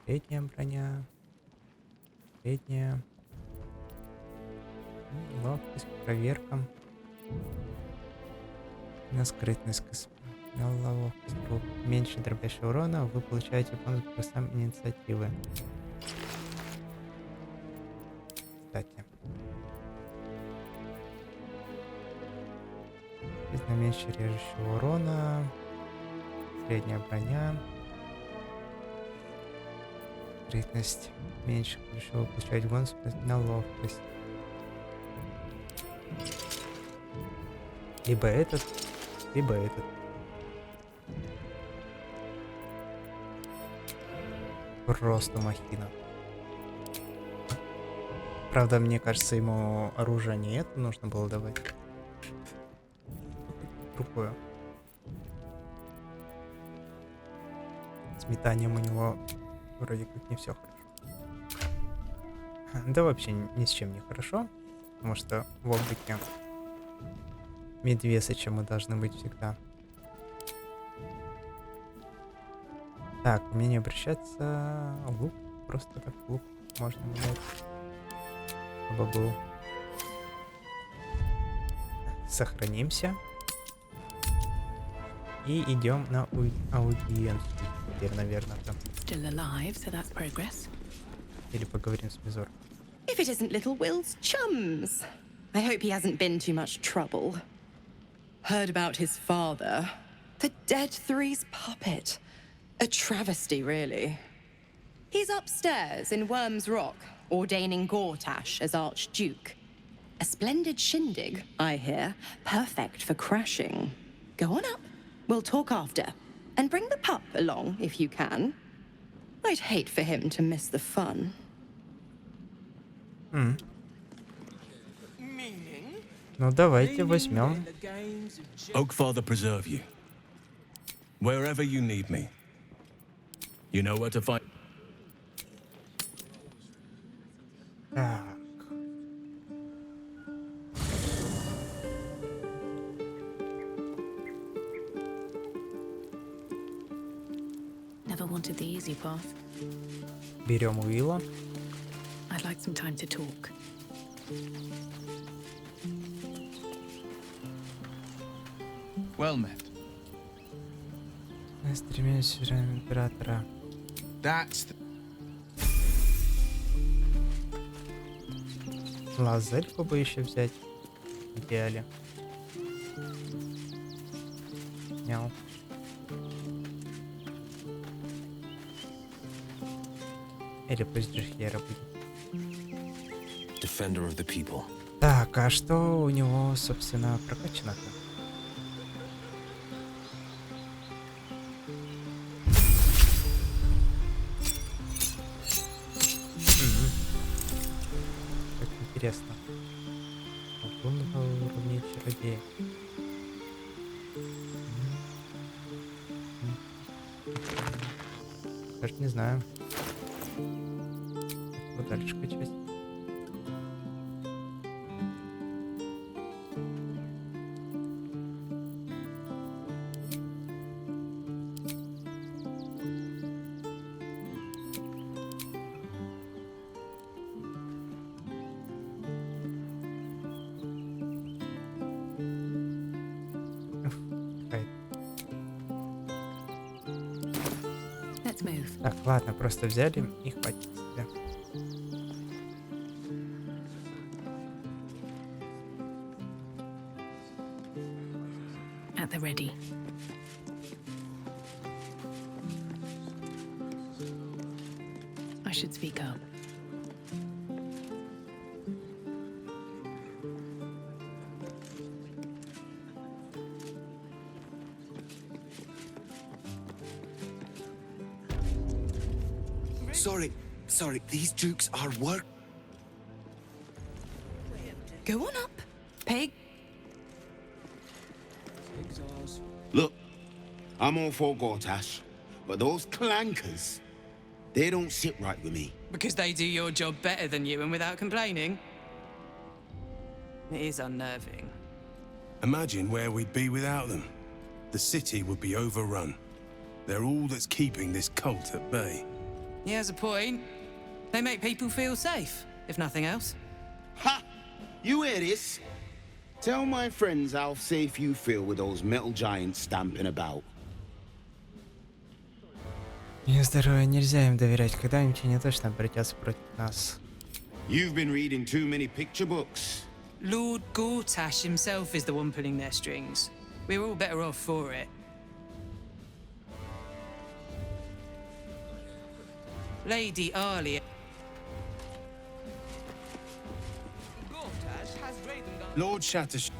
Средняя броня. Средняя. Ловкость, проверка. На скрытность. На ловкость. Меньше дробящего урона. Вы получаете бонус по сам инициативы. Кстати. На меньше режущего урона. Средняя броня. Скрытность. Меньше ключевого получать бонус на ловкость. Либо этот, либо этот. Просто махина. Правда, мне кажется, ему оружие не это нужно было давать. Другое. С метанием у него вроде как не все хорошо. Да вообще ни с чем не хорошо. Потому что в облике медвесыча мы должны быть всегда. Так, умение обращаться. Лук. Просто так лук можно взять. Чтобы был. Сохранимся. И идем на аудиенцию. Теперь, наверное, там. Still alive, so that's progress. Или поговорим с Мизор. If it isn't little Will's chums. I hope he hasn't been too much trouble. Heard about his father. The Dead Three's puppet. A travesty, really. He's upstairs in Worm's Rock, ordaining Gortash as Archduke. A splendid shindig, I hear. Perfect for crashing. Go on up. We'll talk after. And bring the pup along, if you can. I'd hate for him to miss the fun. Ну, давайте возьмем. Oakfather preserve you. Wherever you need me. You know where to find. Так. Never wanted the easy path. Берем Уилла. I'd like some time to talk. Well met. Мы стремимся к императора. That's the... Лазельку бы еще взять. В идеале. Мяу. Или пусть Джихьера будет. Defender of the people. Так, а что у него, собственно, прокачано-то? Как интересно. Опунного уровня чародея. Даже не знаю. Что дальше качать? Так, ладно, просто взяли и хватит себе. At the ready. I should speak up. Sorry, these dukes are work. Go on up, pig. Look, I'm all for Gortash, but those clankers, they don't sit right with me. Because they do your job better than you and without complaining? It is unnerving. Imagine where we'd be without them. The city would be overrun. They're all that's keeping this cult at bay. He has a point. They make people feel safe, if nothing else. Ha! You hear this? Tell my friends how safe you feel with those metal giants stamping about. Здорово, нельзя им доверять. Когда-нибудь они точно обратятся против нас. You've been reading too many picture books. Lord Gortash himself is the one pulling their strings. We're all better off for it. Lady Arlia. Lord Shattersh.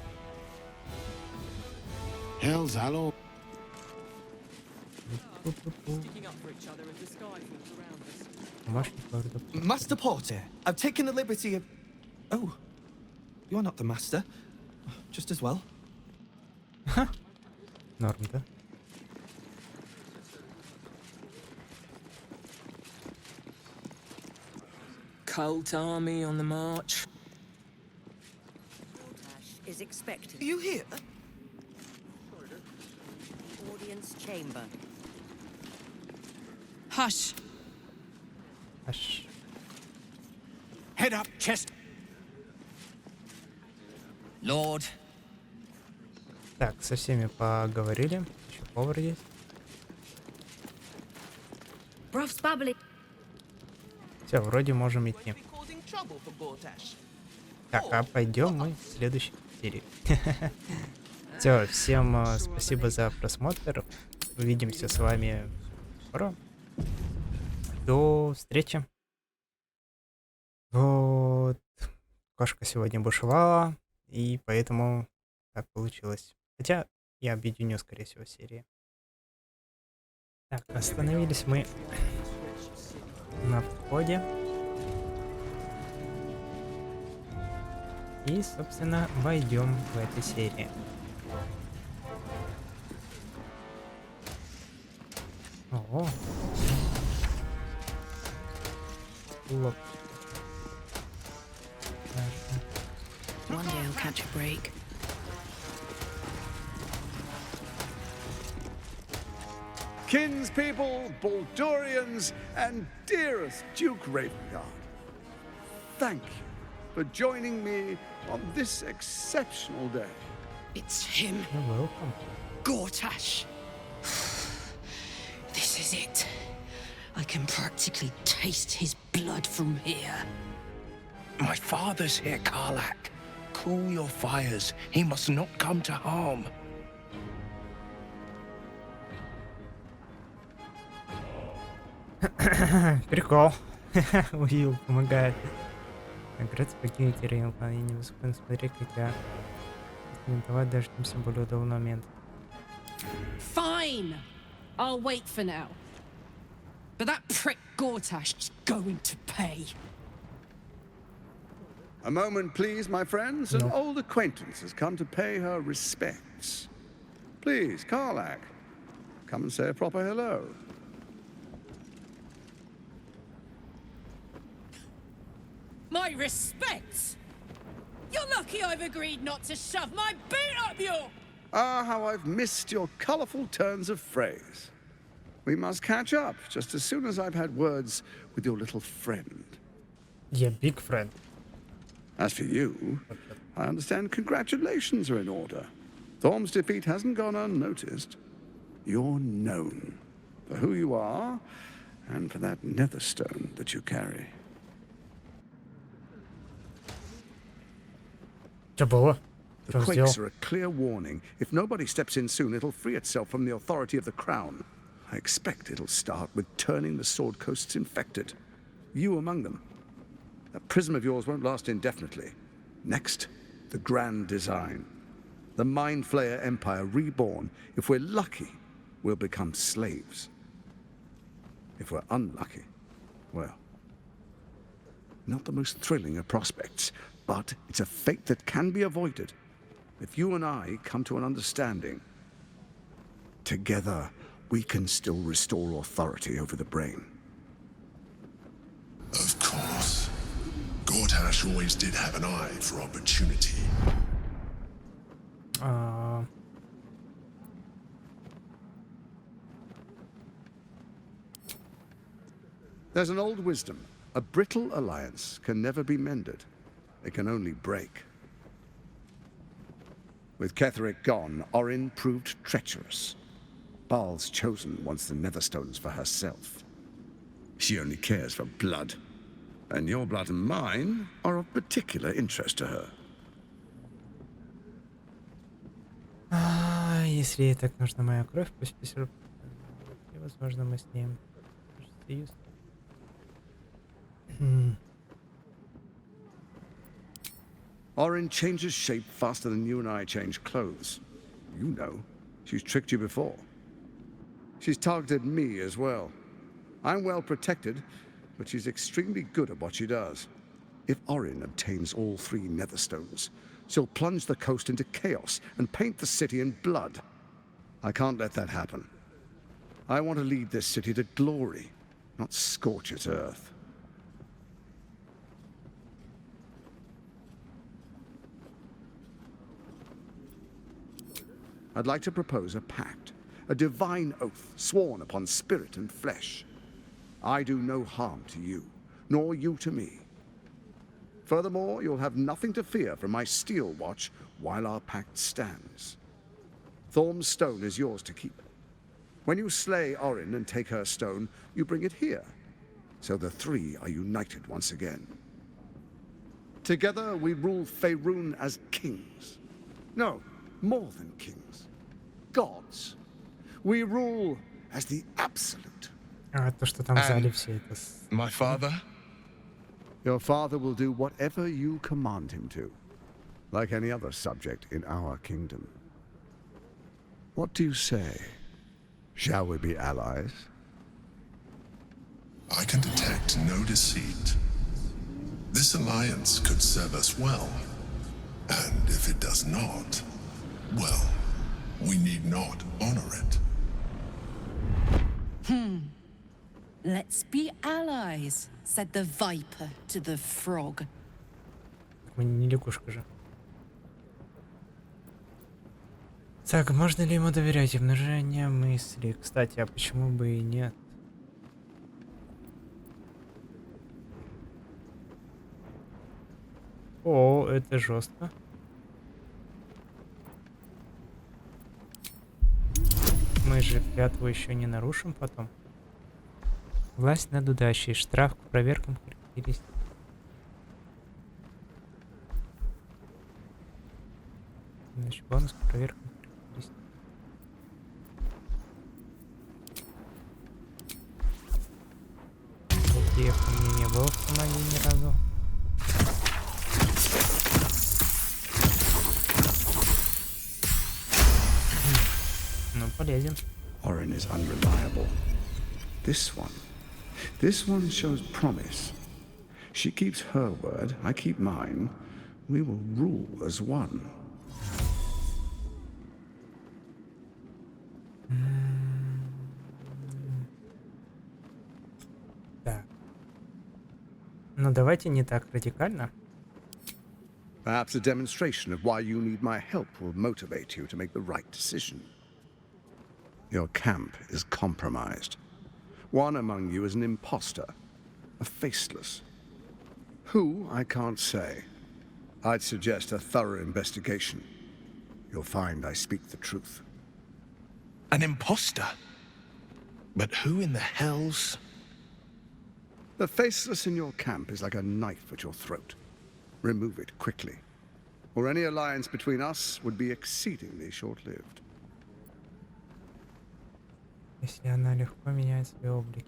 Hell's hallow. Master Porter, I've taken the liberty of... Oh, you're not the master. Just as well. Норм, да? Cult army on the march. Is expected. Are you here? Audience chamber. Hush. Hush. Head up, chest. Lord. Так, со всеми поговорили. Еще повар есть. Все, вроде можем идти. Так, а пойдем мы в следующей серии. Все, всем спасибо за просмотр. Увидимся с вами скоро. До встречи. Вот. кошка сегодня бушевала, и поэтому так получилось. Хотя я объединю, скорее всего, серии. Так, остановились мы на входе. И, собственно, войдем в эту серию. Ого. Лорд. One day I'll catch a break. Kinspeople, Baldurians, and dearest Duke Ravengard, thank you for joining me on this exceptional day. It's him. You're welcome. Gortash. This is it. I can practically taste his blood from here. My father's here, Karlach. Cool your fires. He must not come to harm. Прикол. Уилл помогает. Награться покинуть территорию. Я не высоко смотреть, как я комментовать дождемся более удобного момента. Fine. I'll wait for now. But that prick Gortash is going to pay. A moment, please, my friends. An old acquaintance has come to pay her respects. Please, Karlach, come and say a proper hello. My respects? You're lucky I've agreed not to shove my boot up your... Ah, how I've missed your colourful turns of phrase. We must catch up just as soon as I've had words with your little friend. Yeah, big friend. As for you, I understand congratulations are in order. Thorm's defeat hasn't gone unnoticed. You're known for who you are and for that netherstone that you carry. The quakes are a clear warning. If nobody steps in soon, it'll free itself from the authority of the crown. I expect it'll start with turning the Sword Coasts infected. You among them. That prism of yours won't last indefinitely. Next, the grand design. The Mind Flayer Empire reborn. If we're lucky, we'll become slaves. If we're unlucky, well, not the most thrilling of prospects, but it's a fate that can be avoided. If you and I come to an understanding, together we can still restore authority over the brain. Of course. Gordhash always did have an eye for opportunity. There's an old wisdom. A brittle alliance can never be mended. It can only break. With Ketheric gone, Orin proved treacherous. Baal's chosen wants the Netherstones for herself. She only cares for blood. And your blood and mine are of particular interest to her. Если ей так нужна моя кровь, пусть писарь... И, возможно, мы с ним... союз. Orin changes shape faster than you and I change clothes. You know, she's tricked you before. She's targeted me as well. I'm well protected, but she's extremely good at what she does. If Orin obtains all 3 Netherstones, she'll plunge the coast into chaos and paint the city in blood. I can't let that happen. I want to lead this city to glory, not scorch its earth. I'd like to propose a pact, a divine oath sworn upon spirit and flesh. I do no harm to you, nor you to me. Furthermore, you'll have nothing to fear from my steel watch while our pact stands. Thorm's stone is yours to keep. When you slay Orin and take her stone, you bring it here, so the 3 are united once again. Together we rule Faerun as kings. No, more than kings. Gods. We rule as the absolute. То, что там в зале все это... My father? Your father will do whatever you command him to, like any other subject in our kingdom. What do you say? Shall we be allies? I can detect no deceit. This alliance could serve us well. And if it does not, well, we need not honor it. Let's be allies, said the viper to the frog. Мы не лягушка же. Так, можно ли ему доверять? Умножение мысли. Кстати, а почему бы и нет? О, это жестко. Мы же клятву еще не нарушим потом. Власть над удачей. Штраф к проверкам характеристик. Значит, бонус к проверкам характеристик. Успеха у меня не было в команде ни разу. Ну, полезен. Orin is unreliable. This one shows promise. She keeps her word, I keep mine. We will rule as one. Так. Ну, давайте не так радикально. Perhaps a demonstration of why you need my help will motivate you to make the right decision. Your camp is compromised. One among you is an imposter, a faceless. Who, I can't say. I'd suggest a thorough investigation. You'll find I speak the truth. An imposter? But who in the hell's... The faceless in your camp is like a knife at your throat. Remove it quickly, or any alliance between us would be exceedingly short-lived. Если она легко меняет свои облики.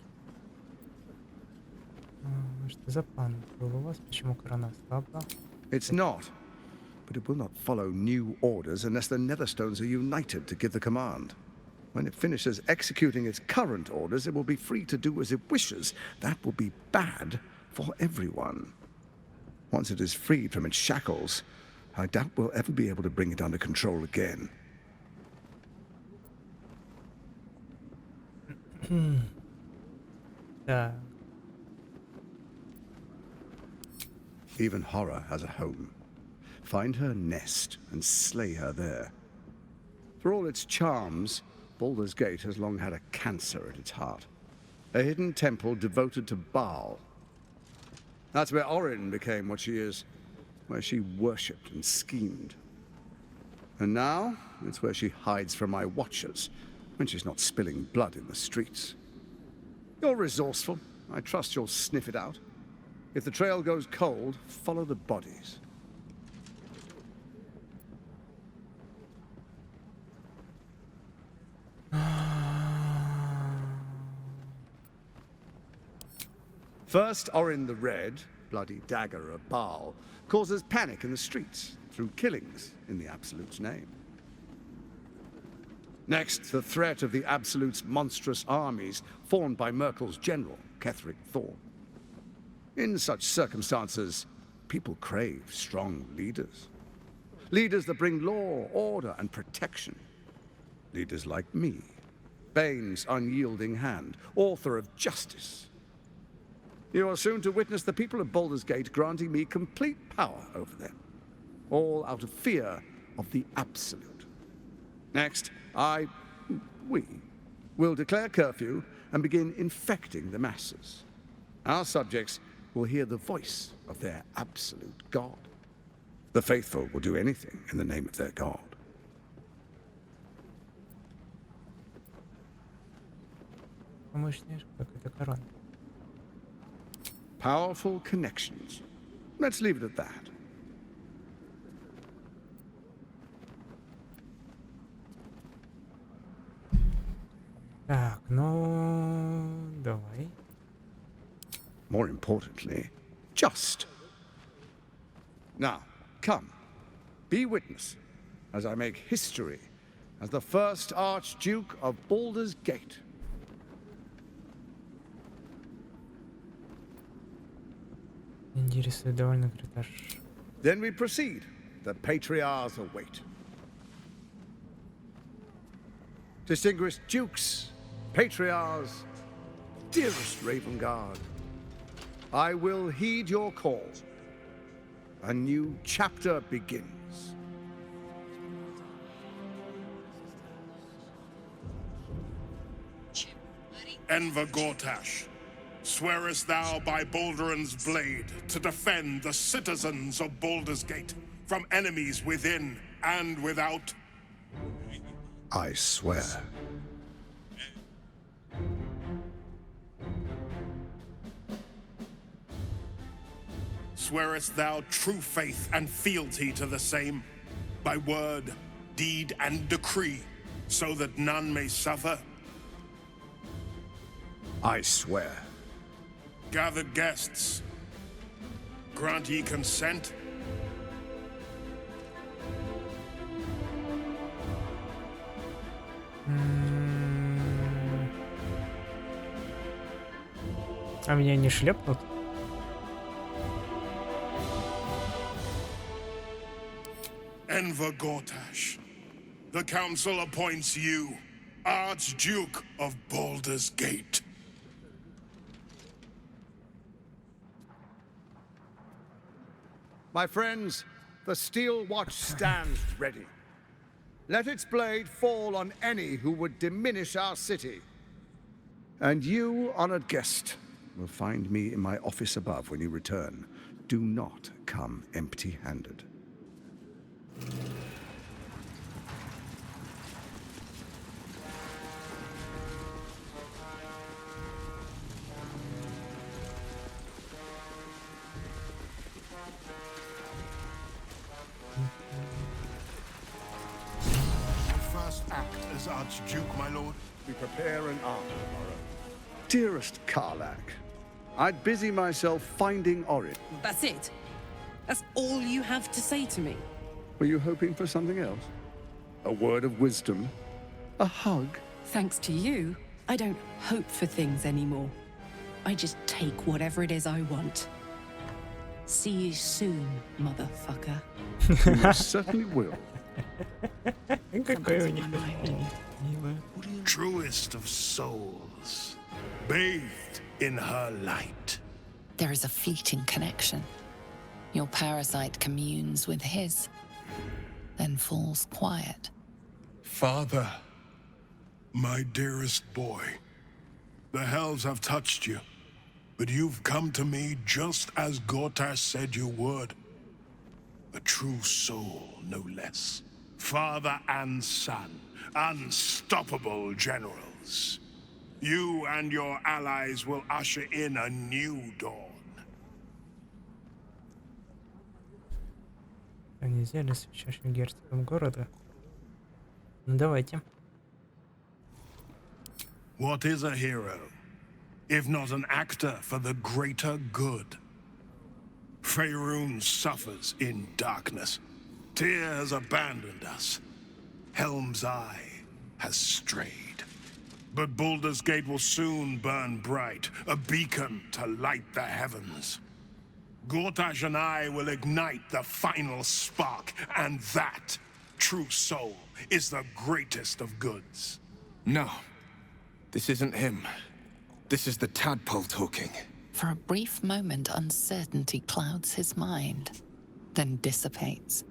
Что за план был у вас? Почему корона слабла? It's not, but it will not follow new orders unless the Netherstones are united to give the command. When it finishes executing its current orders, it will be free to do as it wishes. That will be bad for everyone. Once it is freed from its shackles, I doubt we'll ever be able to bring it under control again. Even horror has a home. Find her nest and slay her there. For all its charms, Baldur's Gate has long had a cancer at its heart. A hidden temple devoted to Baal. That's where Orin became what she is, where she worshipped and schemed. And now, it's where she hides from my watchers, when she's not spilling blood in the streets. You're resourceful. I trust you'll sniff it out. If the trail goes cold, follow the bodies. First, Orin the Red, bloody dagger of Baal, causes panic in the streets through killings in the Absolute's name. Next, the threat of the Absolute's monstrous armies formed by Merkel's general, Ketheric Thorn. In such circumstances, people crave strong leaders. Leaders that bring law, order, and protection. Leaders like me, Bane's unyielding hand, author of justice. You are soon to witness the people of Baldur's Gate granting me complete power over them, all out of fear of the Absolute. Next, we will declare curfew and begin infecting the masses. Our subjects will hear the voice of their absolute God. The faithful will do anything in the name of their God. Powerful connections. Let's leave it at that. Так, ну, давай. More importantly, Just. Now, come. Be witness as I make history as the first Archduke of Baldur's Gate. Интересует довольно Горташ. Then we proceed. The patriarchs await. Distinguished dukes, patriarchs, dearest Raven Guard, I will heed your call. A new chapter begins. Enver Gortash, swearest thou by Balduran's blade to defend the citizens of Baldur's Gate from enemies within and without? I swear. Swearest thou true faith and fealty to the same, by word, deed, and decree, so that none may suffer? I swear. Gathered guests, grant ye consent? А меня не шлепнут? Enver Gortash, the council appoints you Archduke of Baldur's Gate. My friends, the steel watch stands ready. Let its blade fall on any who would diminish our city. And you, honored guest, will find me in my office above when you return. Do not come empty-handed. First act as Archduke, my lord. We prepare an arm tomorrow. Dearest Karlach, I'd busy myself finding Orid. That's it? That's all you have to say to me? Were you hoping for something else? A word of wisdom? A hug? Thanks to you, I don't hope for things anymore. I just take whatever it is I want. See you soon, motherfucker. You most certainly will. Truest of souls, bathed in her light. There is a fleeting connection. Your parasite communes with his, then falls quiet. Father, my dearest boy, the hells have touched you, but you've come to me just as Gорташ said you would. A true soul, no less. Father and son, unstoppable generals. You and your allies will usher in a new dawn. Нельзя ли с величайшим герцогом города? Ну давайте. What is a hero, if not an actor for the greater good? Faerun suffers in darkness. Tyr has abandoned us. Helm's Eye has strayed. But Baldur's Gate will soon burn bright, a beacon to light the heavens. Gорташ and I will ignite the final spark, and that, true soul, is the greatest of goods. No. This isn't him. This is the tadpole talking. For a brief moment, uncertainty clouds his mind, then dissipates.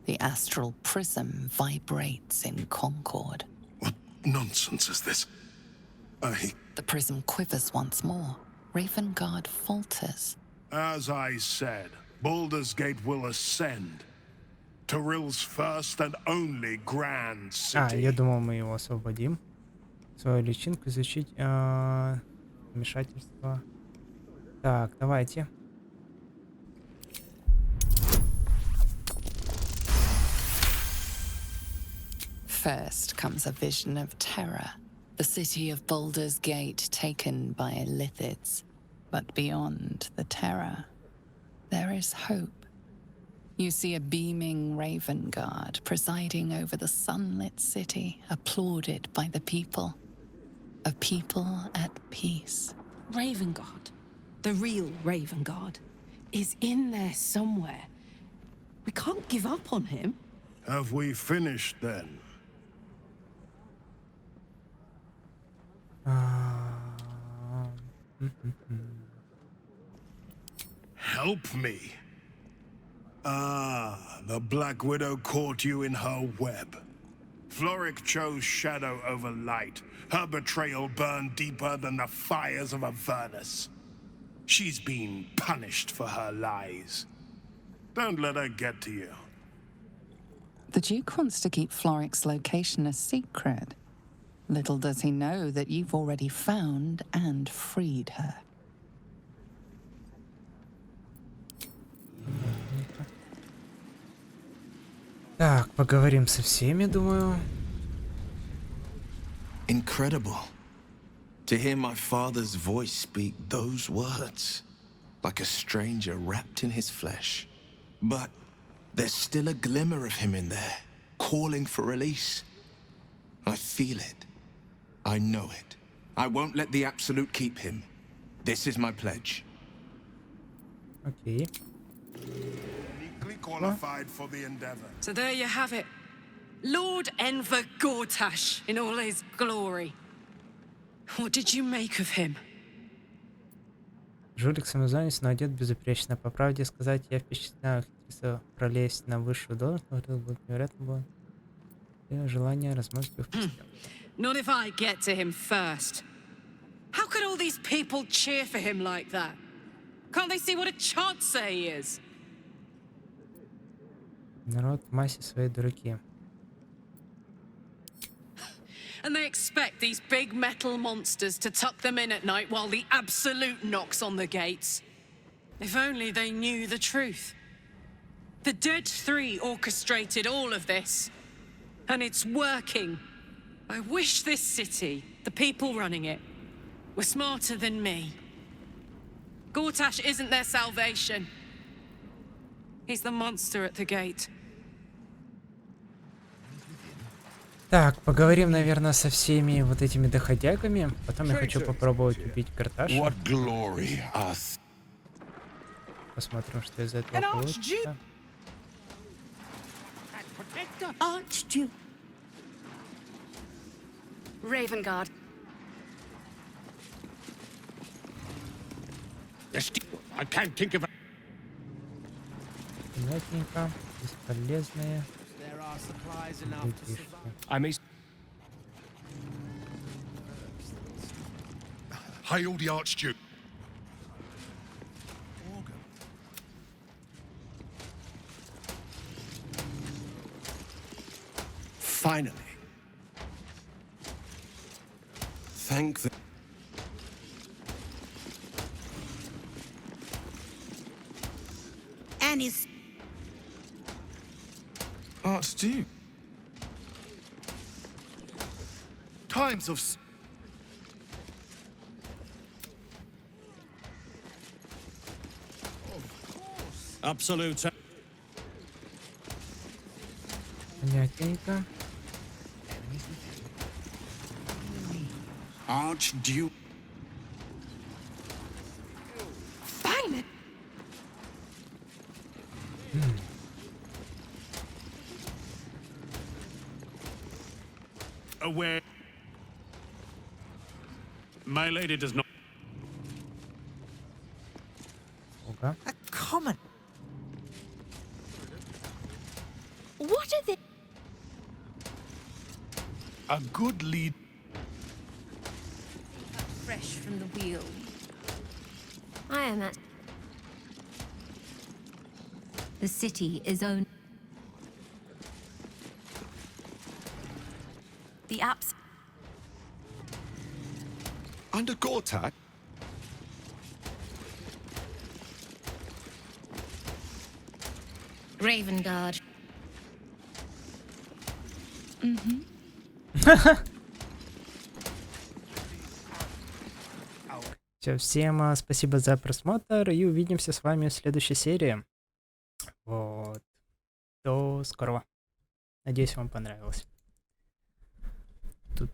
The astral prism vibrates in concord. What nonsense is this? The prism quivers once more. Ravengard falters. As I said, Baldur's Gate will ascend. Tyrill's first and only grand city. Я думал, мы его освободим. Свою личинку изучить вмешательство. Так, давайте. First comes a vision of terror. The city of Baldur's Gate taken by Lithids. But beyond the terror, there is hope. You see a beaming raven guard presiding over the sunlit city, applauded by the people. A people at peace. Raven Guard, the real Raven Guard, is in there somewhere. We can't give up on him. Have we finished then? Help me. Ah, the Black Widow caught you in her web. Florrik chose shadow over light. Her betrayal burned deeper than the fires of a furnace. She's been punished for her lies. Don't let her get to you. The Duke wants to keep Florrik's location a secret. Little does he know that you've already found and freed her. Так, поговорим со всеми, думаю. Incredible. To hear my father's voice speak those words, like a stranger wrapped in his flesh. But there's still a glimmer of him in there, calling for release. I feel it. I know it. I won't let the Absolute keep him. This is my pledge. Okay. Qualified for the endeavor. So there you have it. Lord Enver Gordtash in all his glory. What did you make of him? Жулик самозванец, но одет безупречно. По правде сказать, я впечатлена, если пролезть на высшую должность, но будет невероятно было. И желание размазать его в песке. Not if I get to him first. How could all these people cheer for him like that? Can't they see what a chancer he is? Народ в массе свои дураки. And they expect these big metal monsters to tuck them in at night while the Absolute knocks on the gates. If only they knew the truth. The Dead Three orchestrated all of this. And it's working. I wish this city, the people running it, were smarter than me. Gordtash isn't their salvation. He's the monster at the gate. Так, поговорим, наверное, со всеми вот этими доходягами. Потом я хочу попробовать убить Горташа. Посмотрим, что из этого получится. Raven Guard. I can't think of it. Понятненько. Бесполезные. Hail the Archduke. Finally. Thank the... And his Archduke. Times of... Absolute. Понятненько. Archduke. fine. Aware. My lady does not. Okay. A common. What are they? A good lead. Fresh from the wheel. I am at. The city is owned. The apps. Under Gordtash? Raven Guard. Все, всем спасибо за просмотр и увидимся с вами в следующей серии. Вот. До скорого. Надеюсь, вам понравилось. Тут.